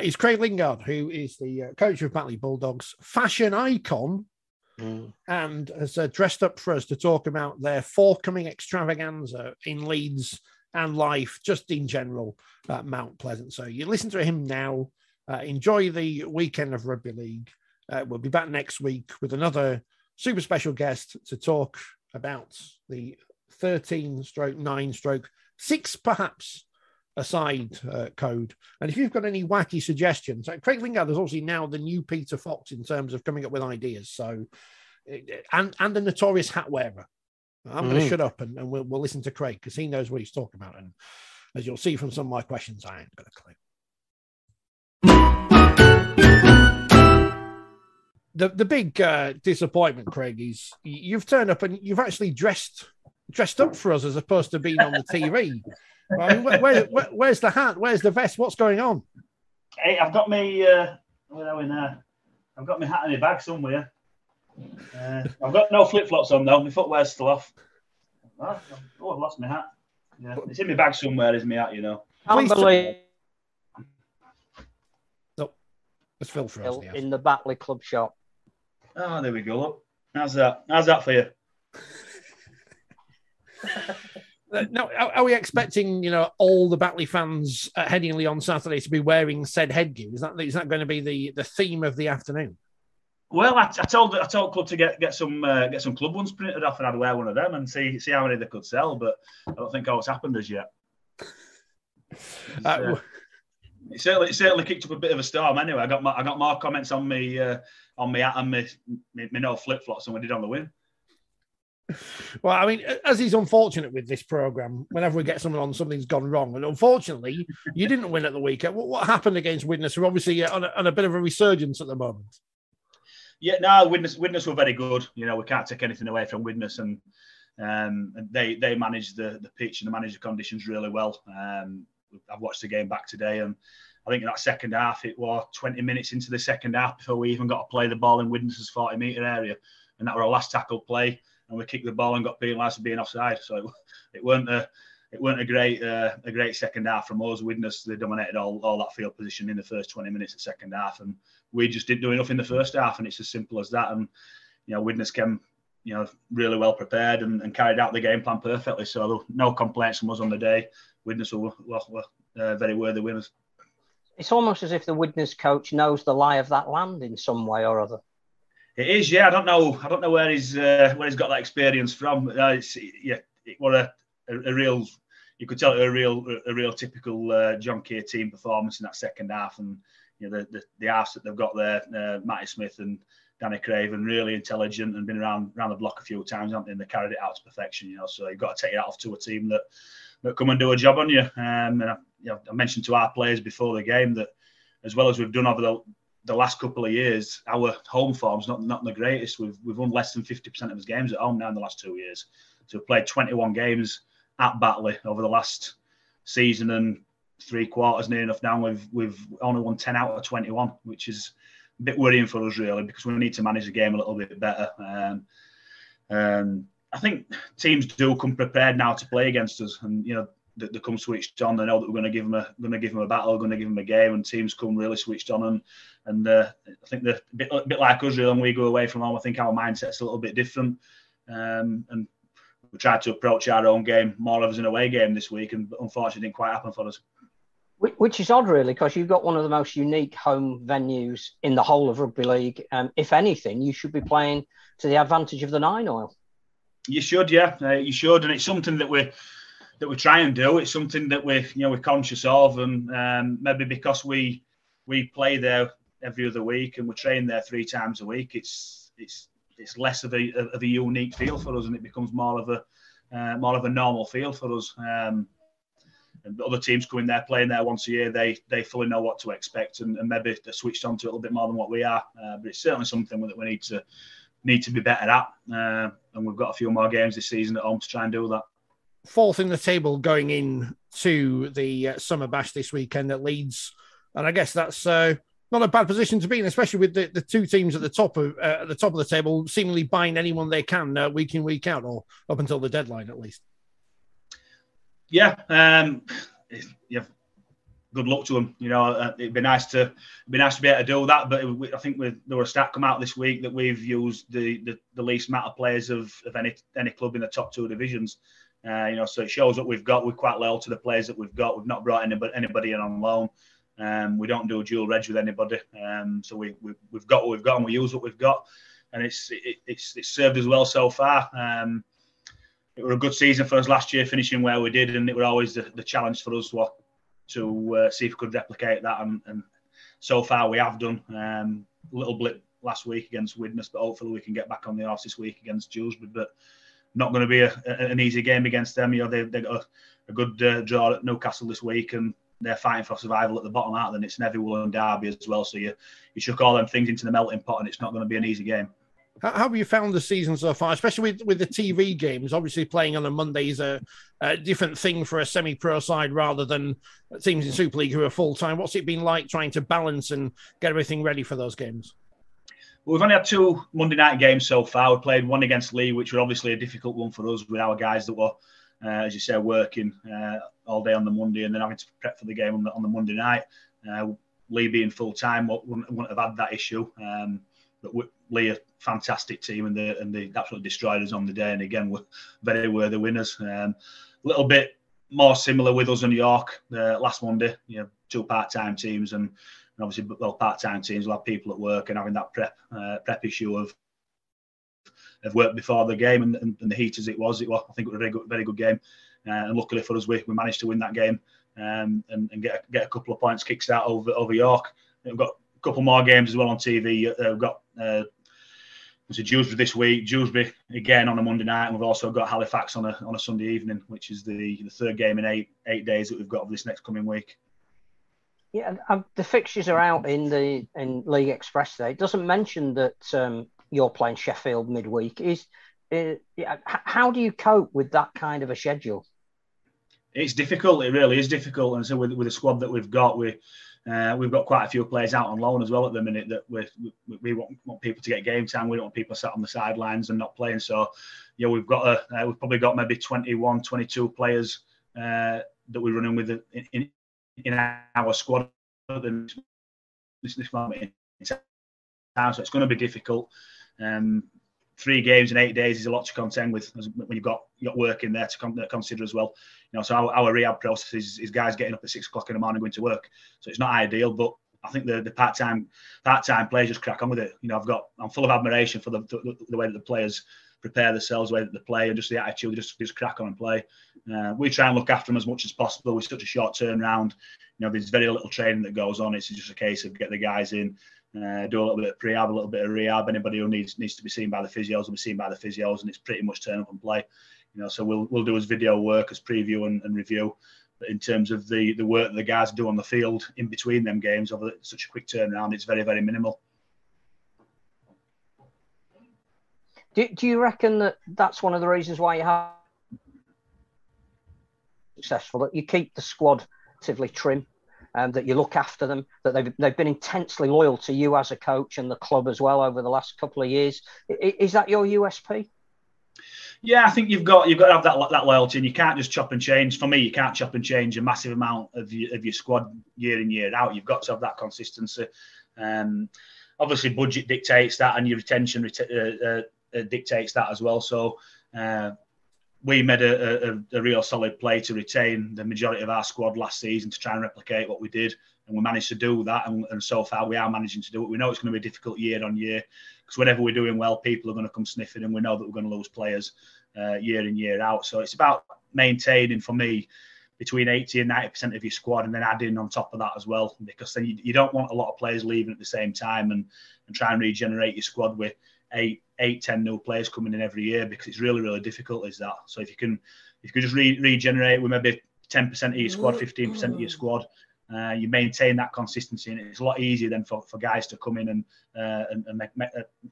Speaker 1: Is Craig Lingard, who is the coach of Batley Bulldogs, fashion icon, and has dressed up for us to talk about their forthcoming extravaganza in Leeds and life, just in general, at Mount Pleasant. So you listen to him now. Enjoy the weekend of rugby league. We'll be back next week with another super special guest to talk about the 13/9/6 perhaps aside code. And if you've got any wacky suggestions, Craig Lingard is obviously now the new Peter Fox in terms of coming up with ideas. So, and the notorious hat wearer. I'm going to shut up and we'll listen to Craig because he knows what he's talking about. And as you'll see from some of my questions, I ain't got a clue. The big disappointment, Craig, is you've turned up and you've actually dressed up for us as opposed to being on the TV. I mean, where's the hat? Where's the vest? What's going on?
Speaker 3: Hey, I've got me. Where are we now? I've got my hat in my bag somewhere. I've got no flip flops on though. My footwear's still off. Oh, I've lost my hat. Yeah, it's in my bag somewhere. Is my hat?
Speaker 1: Let's fill for us
Speaker 2: in the Batley Club shop.
Speaker 3: Oh, there we go. Look, how's that for you?
Speaker 1: Now, are we expecting all the Batley fans at Headingley on Saturday to be wearing said headgear? Is that going to be the theme of the afternoon?
Speaker 3: Well, I told club to get some club ones printed off, and I'd wear one of them and see how many they could sell. But I don't think what's happened as yet. It certainly kicked up a bit of a storm. Anyway, I got more comments on me hat and me no flip flops than we did on the win.
Speaker 1: Well, I mean, as is unfortunate with this programme, whenever we get someone on, something's gone wrong. And unfortunately, you didn't win at the weekend. What happened against Widnes, who are obviously on a bit of a resurgence at the moment?
Speaker 3: Yeah, no, Widnes were very good. We can't take anything away from Widnes, and they managed the pitch and they managed the conditions really well. I've watched the game back today, and I think in that second half, it was 20 minutes into the second half before we even got to play the ball in Widnes' 40-metre area, and that was our last tackle play. And we kicked the ball and got penalised for being offside. So it weren't a great second half from us. Widnes, they dominated all that field position in the first 20 minutes of second half, and we just didn't do enough in the first half. And it's as simple as that. And Widnes came really well prepared and carried out the game plan perfectly. So there were no complaints from us on the day. Widnes were very worthy winners.
Speaker 2: It's almost as if the Widnes coach knows the lie of that land in some way or other.
Speaker 3: It is, yeah. I don't know where he's got that experience from. it was a real. You could tell it a real typical John Keir team performance in that second half, and the halves that they've got there, Matty Smith and Danny Craven, really intelligent and been around the block a few times, haven't they? And they carried it out to perfection, So you've got to take it off to a team that come and do a job on you. And I mentioned to our players before the game that, as well as we've done over the last couple of years, our home form's not the greatest. We've won less than 50% of his games at home now in the last 2 years. So we've played 21 games at Batley over the last season and 3 quarters near enough now. We've only won 10 out of 21, which is a bit worrying for us, really, because we need to manage the game a little bit better. I think teams do come prepared now to play against us, and they come switched on. They know that we're going to give them a battle, going to give them a game, and teams come really switched on. And I think they're a bit like us, really. When we go away from home, I think our mindset's a little bit different, and we tried to approach our own game more of as an away game this week, and unfortunately, it didn't quite happen for us.
Speaker 2: Which is odd, really, because you've got one of the most unique home venues in the whole of rugby league. If anything, you should be playing to the advantage of the 9 oil. You
Speaker 3: should, yeah, you should, and it's something that we try and do. It's something that we're conscious of, and maybe because we play there every other week and we train there 3 times a week, it's less of a unique feel for us, and it becomes more of a normal feel for us. And other teams coming there, playing there once a year, they fully know what to expect, and maybe they're switched on to it a little bit more than what we are. But it's certainly something that we need to be better at, and we've got a few more games this season at home to try and do that.
Speaker 1: 4th in the table going into the Summer Bash this weekend at Leeds, and I guess that's not a bad position to be in, especially with the 2 teams at the top of the table seemingly buying anyone they can week in, week out, or up until the deadline at least.
Speaker 3: Yeah, good luck to them. It'd be nice to be able to do that. But I think there was a stat come out this week that we've used the least amount of players of any club in the top 2 divisions. So it shows that we're quite loyal to the players that we've got. We've not brought anybody in on loan. We don't do a dual reg with anybody. So we've got what we've got, and we use what we've got, and it's served us well so far. It was a good season for us last year, finishing where we did, and it was always the challenge for us to see if we could replicate that. And so far we have done. A little blip last week against Widnes, but hopefully we can get back on the horse this week against Dewsbury. But not going to be an easy game against them. They've got a good draw at Newcastle this week, and they're fighting for survival at the bottom, aren't they? And it's Neville and Derby as well. So you chuck all them things into the melting pot, and it's not going to be an easy game.
Speaker 1: How have you found the season so far, especially with the TV games? Obviously, playing on a Monday is a different thing for a semi-pro side rather than teams in Super League who are full-time. What's it been like trying to balance and get everything ready for those games?
Speaker 3: Well, we've only had 2 Monday night games so far. We played one against Lee, which was obviously a difficult one for us with our guys that were, as you say, working all day on the Monday and then having to prep for the game on the Monday night. Lee being full-time wouldn't have had that issue. But Lee, a fantastic team, and they absolutely destroyed us on the day. And again, we're very worthy winners. A little bit more similar with us and York last Monday. 2 part-time teams, and obviously, part-time teams will have people at work, and having that prep issue of work before the game and the heat as it was. I think it was a very good game. And luckily for us, we managed to win that game and get a couple of points kickstart over York. We've got a couple more games as well on TV. We've got Dewsbury this week, Dewsbury again on a Monday night, and we've also got Halifax on a Sunday evening, which is the 3rd game in eight days that we've got of this next coming week.
Speaker 2: Yeah, the fixtures are out in League Express today. It doesn't mention that you're playing Sheffield midweek. How do you cope with that kind of a schedule?
Speaker 3: It's difficult. It really is difficult. And so with the squad that we've got, we've got quite a few players out on loan as well at the minute that we want people to get game time. We don't want people sat on the sidelines and not playing. So, we've probably got maybe 21, 22 players that we're running with in our squad at this moment in time. So it's going to be difficult. 3 games in 8 days is a lot to contend with when you've got work in there to consider as well. So our rehab process is guys getting up at 6 o'clock in the morning going to work. So it's not ideal, but I think the part-time players just crack on with it. You know, I'm full of admiration for the way that the players prepare themselves, the way that they play, and just the attitude. They just crack on and play. We try and look after them as much as possible with such a short turnaround. You know, there's very little training that goes on. It's just a case of get the guys in, do a little bit of prehab, a little bit of rehab. Anybody who needs to be seen by the physios will be seen by the physios, and it's pretty much turn up and play. You know, so we'll do as video work, as preview and review. But in terms of the work that the guys do on the field in between them games over such a quick turnaround, it's very, very minimal.
Speaker 2: Do you reckon that that's one of the reasons why you have successful, that you keep the squad relatively trim, and that you look after them, that they've been intensely loyal to you as a coach and the club as well over the last couple of years? Is that your USP?
Speaker 3: Yeah, I think you've got to have that loyalty, and you can't just chop and change. For me, you can't chop and change a massive amount of your squad year in, year out. You've got to have that consistency. Obviously, budget dictates that, and your retention dictates that as well. So we made a real solid play to retain the majority of our squad last season to try and replicate what we did, and we managed to do that. And so far, we are managing to do it. We know it's going to be difficult year on year, because whenever we're doing well, people are going to come sniffing, and we know that we're going to lose players year in, year out. So it's about maintaining, for me, between 80 and 90% of your squad, and then adding on top of that as well, because then you don't want a lot of players leaving at the same time and try and regenerate your squad with 10 new players coming in every year, because it's really, really difficult, is that. So if you can just regenerate with maybe 10% of your squad, 15% of your squad, you maintain that consistency, and it's a lot easier then for guys to come in and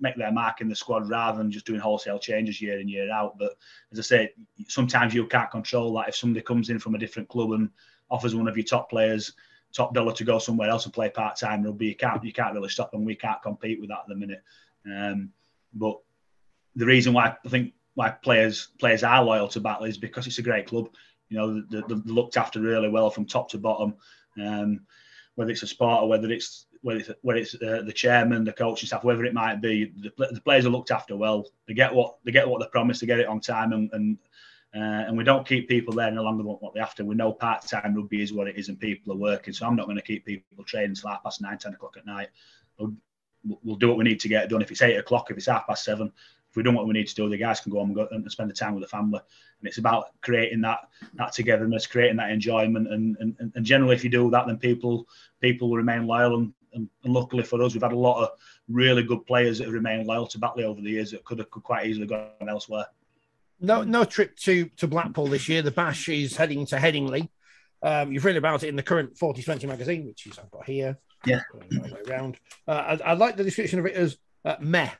Speaker 3: make their mark in the squad, rather than just doing wholesale changes year in, year out. But as I say, sometimes you can't control that. If somebody comes in from a different club and offers one of your top players top dollar to go somewhere else and play part-time rugby, you can't really stop them. We can't compete with that at the minute. But the reason why I think players are loyal to Batley is because it's a great club. You know, they're looked after really well from top to bottom. Whether it's a sport or whether it's the chairman, the coaching staff, whoever it might be, the players are looked after well. They get what they promise. They get it on time, and we don't keep people there any longer than what they're after. We know part-time rugby is what it is, and people are working. So I'm not going to keep people training until 9:30, 10 o'clock at night. We'll do what we need to get done. If it's 8 o'clock, if it's 7:30, if we've done what we need to do, the guys can go home and spend the time with the family. And it's about creating that togetherness, creating that enjoyment. And generally, if you do that, then people will remain loyal. And luckily for us, we've had a lot of really good players that have remained loyal to Batley over the years that could quite easily gone elsewhere.
Speaker 1: No trip to Blackpool this year. The Bash is heading to Headingley. You've read about it in the current 4020 magazine, which I've got here.
Speaker 3: Yeah.
Speaker 1: Right way around. I like the description of it as meh.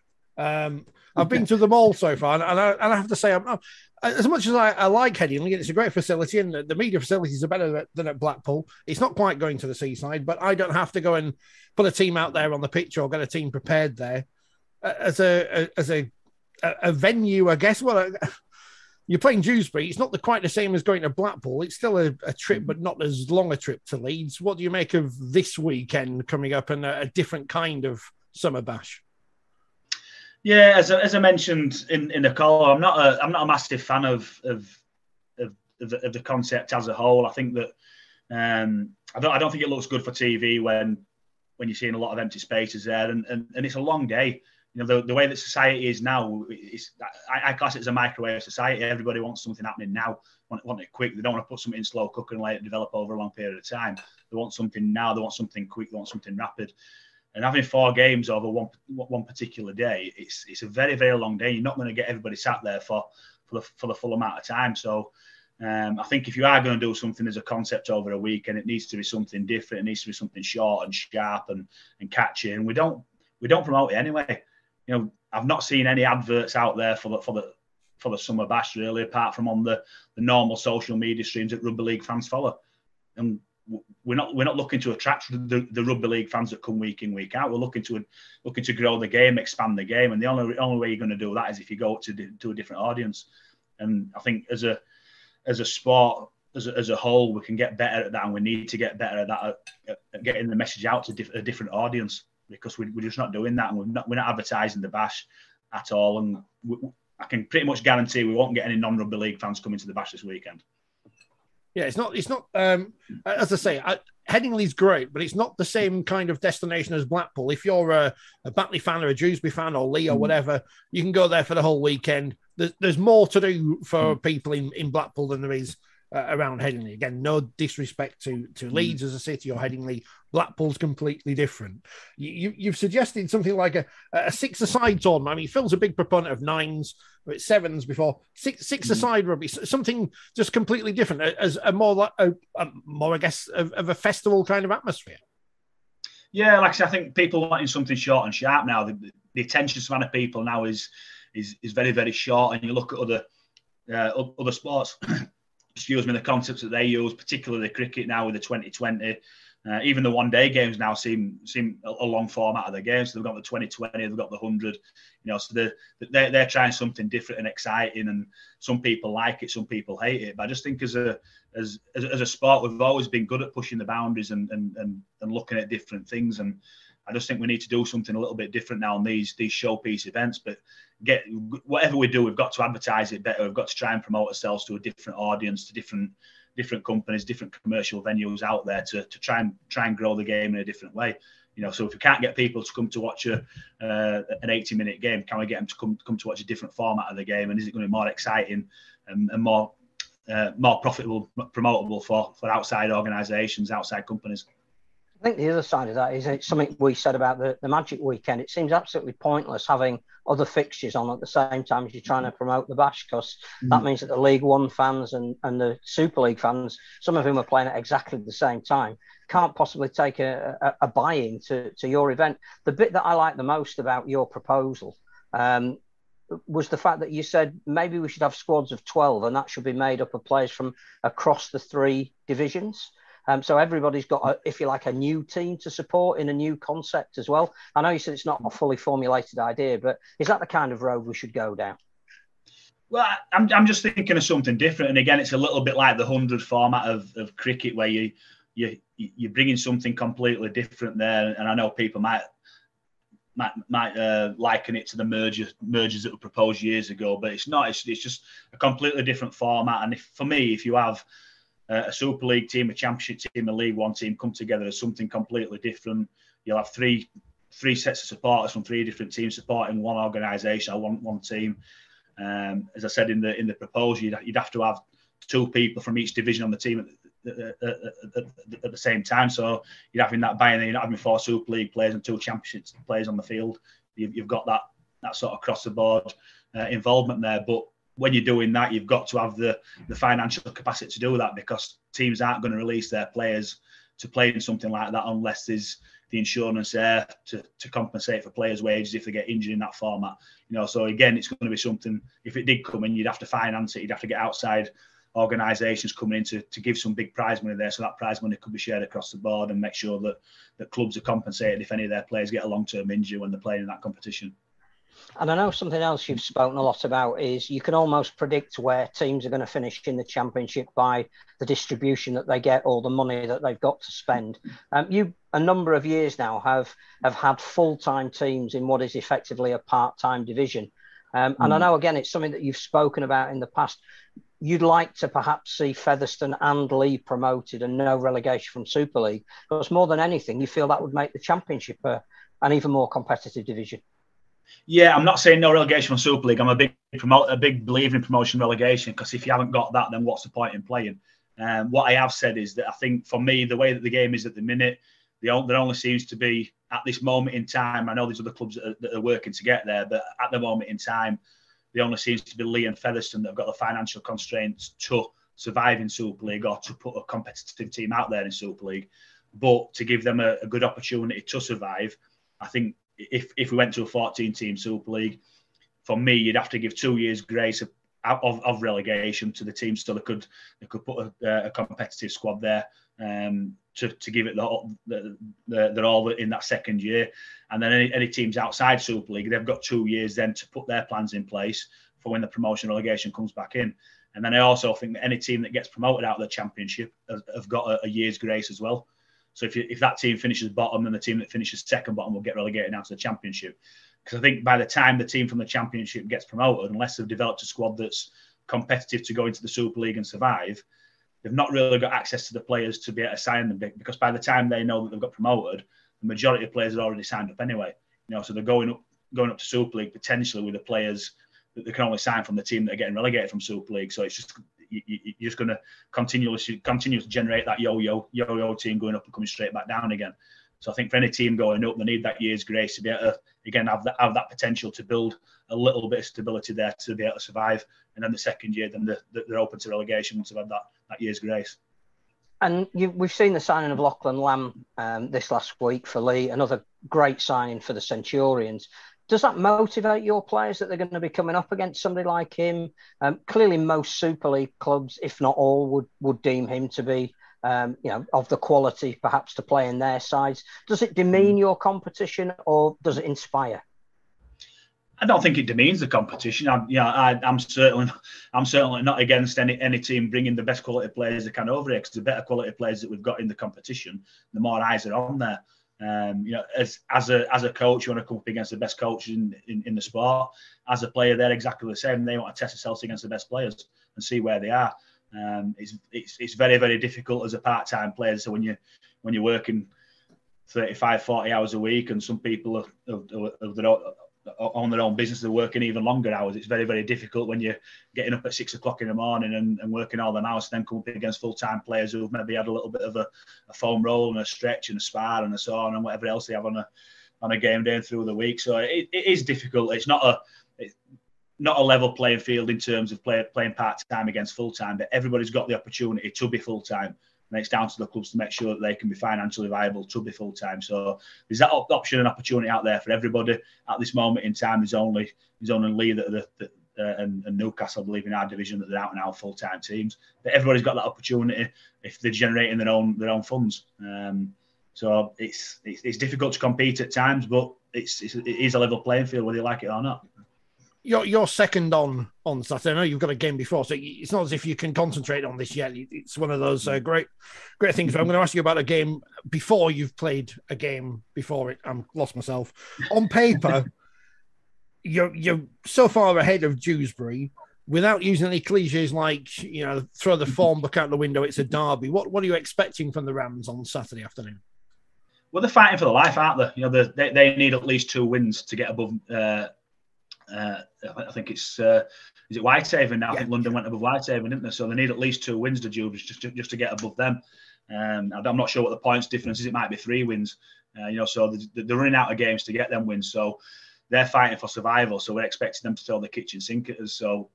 Speaker 1: I've been to them all so far, and I have to say, as much as I like Headingley, and it's a great facility, and the media facilities are better than at Blackpool. It's not quite going to the seaside, but I don't have to go and put a team out there on the pitch or get a team prepared there. As a venue, I guess. Well, you're playing Dewsbury. It's not quite the same as going to Blackpool. It's still a trip, but not as long a trip to Leeds. What do you make of this weekend coming up and a different kind of summer bash?
Speaker 3: Yeah, as I mentioned in the call, I'm not a massive fan of the concept as a whole. I think that I don't think it looks good for TV when you're seeing a lot of empty spaces there, and it's a long day. You know, the way that society is now, I class it as a microwave society. Everybody wants something happening now, want it quick. They don't want to put something in slow cooker and let it develop over a long period of time. They want something now. They want something quick. They want something rapid. And having 4 games over one particular day, it's a very, very long day. You're not going to get everybody sat there for the full amount of time. So I think if you are going to do something as a concept over a week, and it needs to be something different, it needs to be something short and sharp and catchy. And we don't promote it anyway. You know, I've not seen any adverts out there for the summer bash really, apart from on the normal social media streams that rugby league fans follow. And we're not looking to attract the rugby league fans that come week in, week out. We're looking to grow the game, expand the game, and the only way you're going to do that is if you go to a different audience. And I think as a sport, as a whole, we can get better at that, and we need to get better at that, at getting the message out to a different audience, because we're just not doing that, and we're not advertising the bash at all. And I can pretty much guarantee we won't get any non-rugby league fans coming to the bash this weekend.
Speaker 1: Yeah, it's not. As I say, Headingley's great, but it's not the same kind of destination as Blackpool. If you're a Batley fan or a Dewsbury fan or Lee or whatever, you can go there for the whole weekend. There's more to do for people in Blackpool than there is around Headingley. Again, no disrespect to Leeds as a city or Headingley. Blackpool's completely different. You've suggested something like a six-a-side tournament. I mean, Phil's a big proponent of nines, but sevens before. Six-a-side rugby, something just completely different, as a more, I guess, of a festival kind of atmosphere.
Speaker 3: Yeah, like I said, I think people wanting something short and sharp now. The attention span of people now is very, very short. And you look at other sports, excuse me, the concepts that they use, particularly cricket now with the 2020. Even the one-day games now seem a long format of the games. So they've got the 2020, they've got the 100. So they're trying something different and exciting. And some people like it, some people hate it. But I just think as a sport, we've always been good at pushing the boundaries and looking at different things. And I just think we need to do something a little bit different now on these showpiece events. But whatever we do, we've got to advertise it better. We've got to try and promote ourselves to a different audience, to different companies, different commercial venues out there to try and grow the game in a different way. So if we can't get people to come to watch an 80-minute game, can we get them to come to watch a different format of the game? And is it going to be more exciting and more profitable, promotable for outside organisations, outside companies?
Speaker 2: I think the other side of that is it's something we said about the Magic Weekend. It seems absolutely pointless having other fixtures on at the same time as you're trying to promote the Bash, because that means that the League One fans and the Super League fans, some of whom are playing at exactly the same time, can't possibly take a buy-in to your event. The bit that I like the most about your proposal was the fact that you said maybe we should have squads of 12 and that should be made up of players from across the 3 divisions. So everybody's got, if you like, a new team to support in a new concept as well. I know you said it's not a fully formulated idea, but is that the kind of road we should go down?
Speaker 3: Well, I'm just thinking of something different. And again, it's a little bit like the 100 format of cricket, where you're bringing something completely different there. And I know people might liken it to the mergers that were proposed years ago, but it's not. It's just a completely different format. And for me, if you have a Super League team, a Championship team, a League One team come together as something completely different, you'll have three sets of supporters from 3 different teams supporting one organisation or one team. As I said in the proposal, you'd have to have 2 people from each division on the team at the same time. So you're having that buy-in, you're not having 4 Super League players and 2 Championship players on the field. You've got that sort of cross-the-board involvement there. But when you're doing that, you've got to have the financial capacity to do that, because teams aren't going to release their players to play in something like that unless there's the insurance there to compensate for players' wages if they get injured in that format. So again, it's going to be something, if it did come in, you'd have to finance it. You'd have to get outside organisations coming in to give some big prize money there, so that prize money could be shared across the board and make sure that clubs are compensated if any of their players get a long-term injury when they're playing in that competition.
Speaker 2: And I know something else you've spoken a lot about is you can almost predict where teams are going to finish in the Championship by the distribution that they get or the money that they've got to spend. You, a number of years now, have had full-time teams in what is effectively a part-time division. And I know, again, it's something that you've spoken about in the past. You'd like to perhaps see Featherstone and Lee promoted and no relegation from Super League. But more than anything, you feel that would make the Championship an even more competitive division.
Speaker 3: Yeah, I'm not saying no relegation from Super League. I'm a big believer in promotion relegation, because if you haven't got that, then what's the point in playing? What I have said is that I think, for me, the way that the game is at the minute, there only seems to be, at this moment in time, I know there's other clubs that are working to get there, but at the moment in time, there only seems to be Lee and Featherstone that have got the financial constraints to survive in Super League or to put a competitive team out there in Super League. But to give them a good opportunity to survive, I think if we went to a 14-team Super League, for me, you'd have to give 2 years grace of relegation to the team, so they could put a competitive squad there to give it they're all in that second year. And then any teams outside Super League, they've got 2 years then to put their plans in place for when the promotion relegation comes back in. And then I also think that any team that gets promoted out of the Championship have got a year's grace as well. So if that team finishes bottom, then the team that finishes second bottom will get relegated out to the Championship. Because I think by the time the team from the Championship gets promoted, unless they've developed a squad that's competitive to go into the Super League and survive, they've not really got access to the players to be able to sign them, because by the time they know that they've got promoted, the majority of players are already signed up anyway. So they're going up to Super League potentially with the players that they can only sign from the team that are getting relegated from Super League. So it's just you're just going to continuously generate that yo-yo team going up and coming straight back down again. So I think for any team going up, they need that year's grace to be able to, again, have that potential to build a little bit of stability there to be able to survive. And then the second year, then they're open to relegation once they've had that year's grace.
Speaker 2: And we've seen the signing of Lachlan Lamb this last week for Lee, another great signing for the Centurions. Does that motivate your players that they're going to be coming up against somebody like him? Clearly, most Super League clubs, if not all, would deem him to be, of the quality perhaps to play in their sides. Does it demean your competition, or does it inspire?
Speaker 3: I don't think it demeans the competition. I'm certainly not against any team bringing the best quality players they can over here, because the better quality players that we've got in the competition, the more eyes are on there. As a coach, you want to come up against the best coaches in the sport. As a player, they're exactly the same. They want to test themselves against the best players and see where they are. It's very, very difficult as a part-time player. So when you're working 35, 40 hours a week, and some people own their own business, they're working even longer hours. It's very, very difficult when you're getting up at 6 o'clock in the morning and working all them hours, then come up against full-time players who've maybe had a little bit of a foam roll and a stretch and a spar and a sauna and whatever else they have on a game day and through the week. So it is difficult. It's not a level playing field in terms of playing part-time against full-time, but everybody's got the opportunity to be full-time. And it's down to the clubs to make sure that they can be financially viable to be full-time. So there's that option and opportunity out there for everybody. At this moment in time, there's only Lee and Newcastle, I believe, in our division, that they're out and out full-time teams. But everybody's got that opportunity if they're generating their own funds. So it's difficult to compete at times, but it is a level playing field whether you like it or not.
Speaker 1: You're second on Saturday. I know you've got a game before, so it's not as if you can concentrate on this yet. It's one of those great things. But I'm going to ask you about a game before you've played a game before it. I'm lost myself. On paper, you're so far ahead of Dewsbury without using any cliches like, throw the form book out the window. It's a derby. What are you expecting from the Rams on Saturday afternoon?
Speaker 3: Well, they're fighting for their life, aren't they? They need at least 2 wins to get above. I think it's is it Whitehaven now? Yeah. I think London went above Whitehaven, didn't they? So they need at least 2 wins to Dewsbury just to get above them. I'm not sure what the points difference is. It might be 3 wins. So they're running out of games to get them wins. So they're fighting for survival. So we're expecting them to throw the kitchen sink at us. So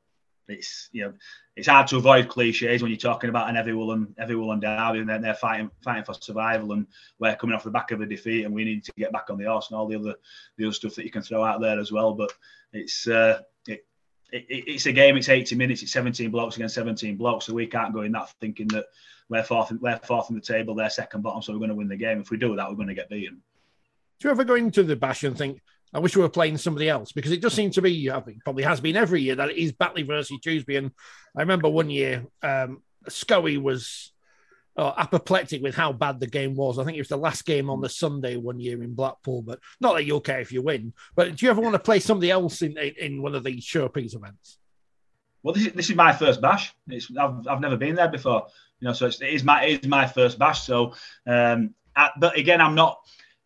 Speaker 3: it's hard to avoid cliches when you're talking about an Everwell and Derby, and they're fighting for survival, and we're coming off the back of a defeat, and we need to get back on the horse and all the other stuff that you can throw out there as well. But it's a game. It's 80 minutes. It's 17 blokes against 17 blokes, so we can't go in that thinking that we're fourth in the table, they're second bottom, so we're going to win the game. If we do that, we're going to get beaten.
Speaker 1: Do you ever go into the Bash and think, I wish we were playing somebody else? Because it does seem to be, I think probably has been every year, that it is Batley versus Dewsbury. And I remember one year, Scully was apoplectic with how bad the game was. I think it was the last game on the Sunday one year in Blackpool, but not that you'll care if you win. But do you ever want to play somebody else in one of these showpiece events?
Speaker 3: Well, this is my first Bash. I've never been there before, so it is my first Bash. So, but again, I'm not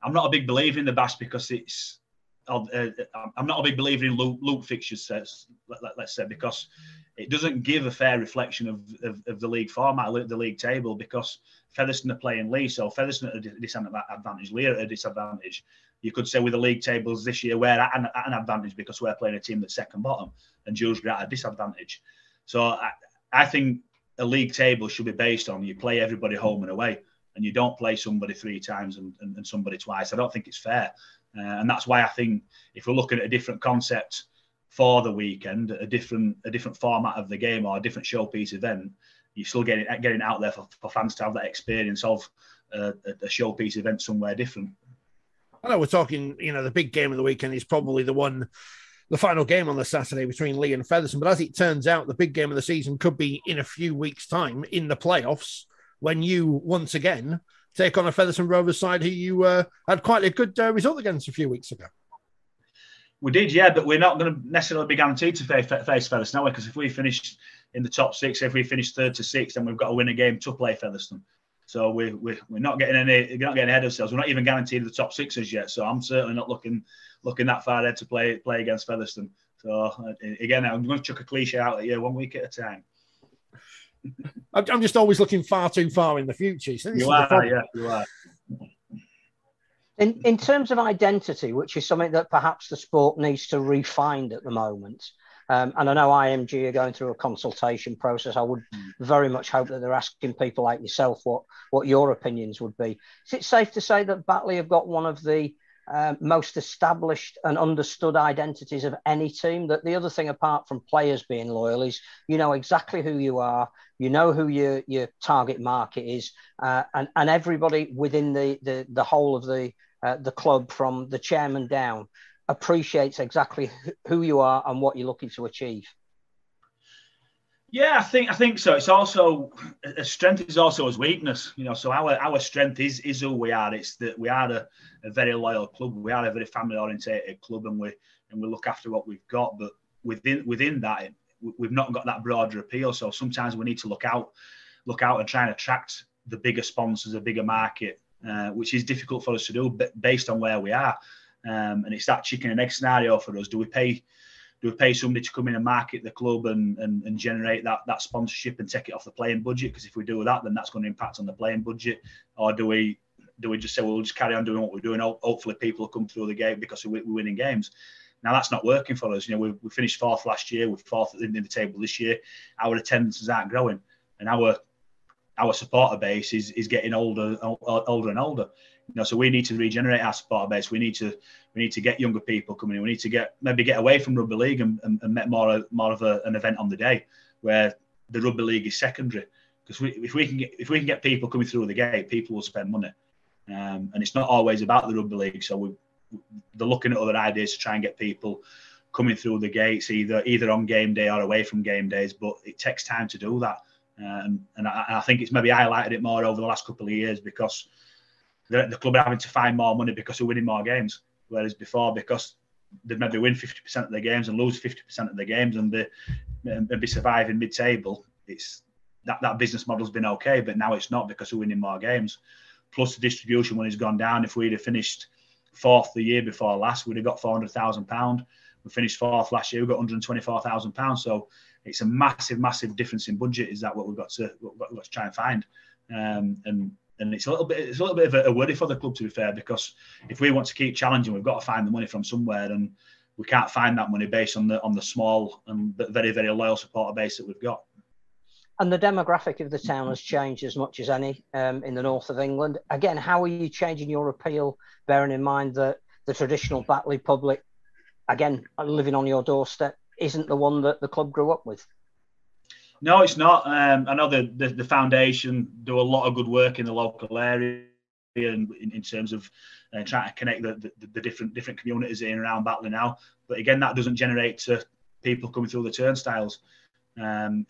Speaker 3: a big believer in the Bash because I'm not a big believer in loop fixtures, let's say, because it doesn't give a fair reflection of the league format, the league table, because Featherstone are playing Lee, so Featherstone at a disadvantage, Lee are at a disadvantage. You could say with the league tables this year, we're at an advantage because we're playing a team that's second bottom, and Dewsbury at a disadvantage. So I think a league table should be based on you play everybody home and away, and you don't play somebody 3 times and somebody twice. I don't think it's fair. And that's why I think if we're looking at a different concept for the weekend, a different format of the game or a different showpiece event, you're still getting out there for fans to have that experience of a showpiece event somewhere different.
Speaker 1: I know we're talking, the big game of the weekend is probably the final game on the Saturday between Lee and Featherstone. But as it turns out, the big game of the season could be in a few weeks' time in the playoffs, when you once again take on a Featherstone Rovers side who you had quite a good result against a few weeks ago.
Speaker 3: We did, yeah, but we're not going to necessarily be guaranteed to face Featherstone now, because if we finish in the top 6, if we finish 3rd to 6th, then we've got to win a game to play Featherstone. So we're not getting ahead of ourselves. We're not even guaranteed the top 6 as yet. So I'm certainly not looking that far ahead to play against Featherstone. So again, I'm going to chuck a cliche out at you 1 week at a time.
Speaker 1: I'm just always looking far too far in the future. So
Speaker 3: you are.
Speaker 2: In terms of identity, which is something that perhaps the sport needs to refine at the moment, and I know IMG are going through a consultation process. I would very much hope that they're asking people like yourself what your opinions would be. Is it safe to say that Batley have got one of the most established and understood identities of any team? That the other thing, apart from players being loyal, is you know exactly who you are, you know who your target market is, and everybody within the whole of the club, from the chairman down, appreciates exactly who you are and what you're looking to achieve.
Speaker 3: Yeah, I think so. It's also a strength is also as weakness, you know. So our strength is who we are. It's that we are a very loyal club. We are a very family orientated club, and we look after what we've got. But within that, we've not got that broader appeal. So sometimes we need to look out and try and attract the bigger sponsors, a bigger market, which is difficult for us to do based on where we are. And it's that chicken and egg scenario for us. Do we pay somebody to come in and market the club and generate that sponsorship and take it off the playing budget? Because if we do that, then that's going to impact on the playing budget. Or do we just say, well, we'll just carry on doing what we're doing? Hopefully people will come through the gate because we're winning games. Now that's not working for us. You know, we finished 4th last year. We're 4th in the table this year. Our attendances aren't growing, and our supporter base is getting older and older. You know, so we need to regenerate our supporter base. We need to get younger people coming in. We need to get away from rugby league and make more of an event on the day where the rugby league is secondary. Because if we can get people coming through the gate, people will spend money, and it's not always about the rugby league. So they're looking at other ideas to try and get people coming through the gates, either on game day or away from game days. But it takes time to do that, and I think it's maybe highlighted it more over the last couple of years because the club are having to find more money because we're winning more games, whereas before, because they'd maybe win 50% of their games and lose 50% of their games and be surviving mid-table. It's that business model's been okay, but now it's not because we're winning more games. Plus the distribution money's gone down. If we'd have finished 4th the year before last, we'd have got £400,000. We finished 4th last year, we got £124,000. So it's a massive difference in budget. Is that what we've got to try and find? And it's a little bit of a worry for the club, to be fair, because if we want to keep challenging, we've got to find the money from somewhere, and we can't find that money based on the small and very, very loyal supporter base that we've got.
Speaker 2: And the demographic of the town has changed as much as any in the north of England. Again, how are you changing your appeal, bearing in mind that the traditional Batley public, again, living on your doorstep, isn't the one that the club grew up with?
Speaker 3: No, it's not. I know the foundation do a lot of good work in the local area in terms of trying to connect the different communities in and around Batley now. But again, that doesn't generate to people coming through the turnstiles, and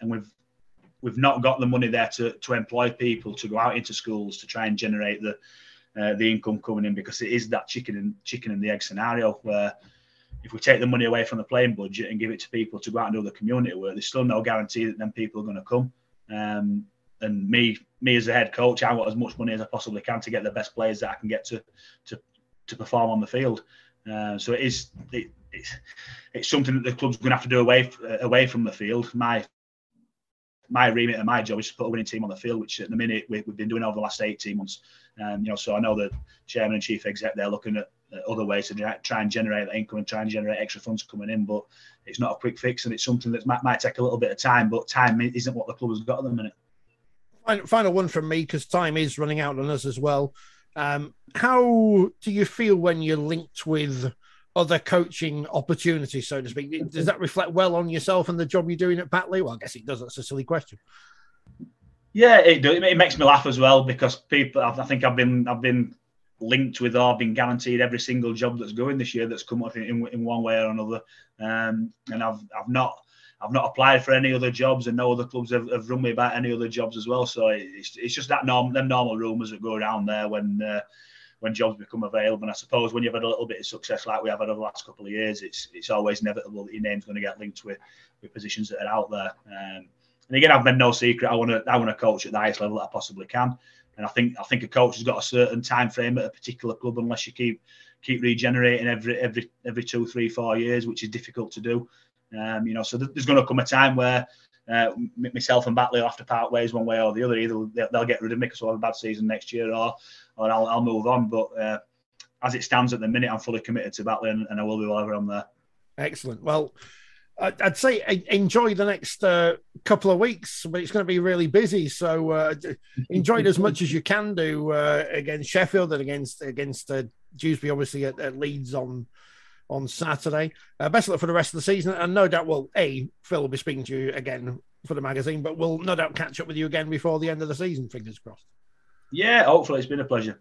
Speaker 3: we've not got the money there to employ people to go out into schools to try and generate the income coming in, because it is that chicken and the egg scenario where if we take the money away from the playing budget and give it to people to go out and do the community work, there's still no guarantee that then people are going to come. And me as a head coach, I want as much money as I possibly can to get the best players that I can get to perform on the field. So it's something that the club's going to have to do away from the field. My remit and my job is to put a winning team on the field, which at the minute we've been doing over the last 18 months. So I know the chairman and chief exec, they're looking at other ways to try and generate that income and try and generate extra funds coming in, but it's not a quick fix, and it's something that might take a little bit of time, but time isn't what the club has got at the minute.
Speaker 1: Final one from me, because time is running out on us as well. How do you feel when you're linked with other coaching opportunities, so to speak? Does that reflect well on yourself and the job you're doing at Batley? Well, I guess it does. That's a silly question.
Speaker 3: Yeah, it does. It makes me laugh as well, because people, I think I've been linked with or been guaranteed every single job that's going this year that's come up in one way or another, and I've not applied for any other jobs, and no other clubs have run me about any other jobs as well. So it's just that them normal rumours that go around there when when jobs become available. And I suppose when you've had a little bit of success like we have had over the last couple of years, it's always inevitable that your name's going to get linked with positions that are out there. And again, I've made no secret. I want to coach at the highest level that I possibly can. And I think a coach has got a certain time frame at a particular club, unless you keep regenerating every 2, 3, 4 years, which is difficult to do. So there's going to come a time where myself and Batley will have to part ways one way or the other. Either they'll get rid of me because we'll have a bad season next year, or I'll move on. But as it stands at the minute, I'm fully committed to Batley, and I will be while I'm there. Excellent.
Speaker 1: Well, I'd say enjoy the next couple of weeks, but it's going to be really busy. So enjoy it as much as you can do against Sheffield and against Dewsbury, obviously at Leeds on Saturday. Best of luck for the rest of the season, and no doubt Phil will be speaking to you again for the magazine, but we'll no doubt catch up with you again before the end of the season. Fingers crossed.
Speaker 3: Yeah, hopefully. It's been a pleasure.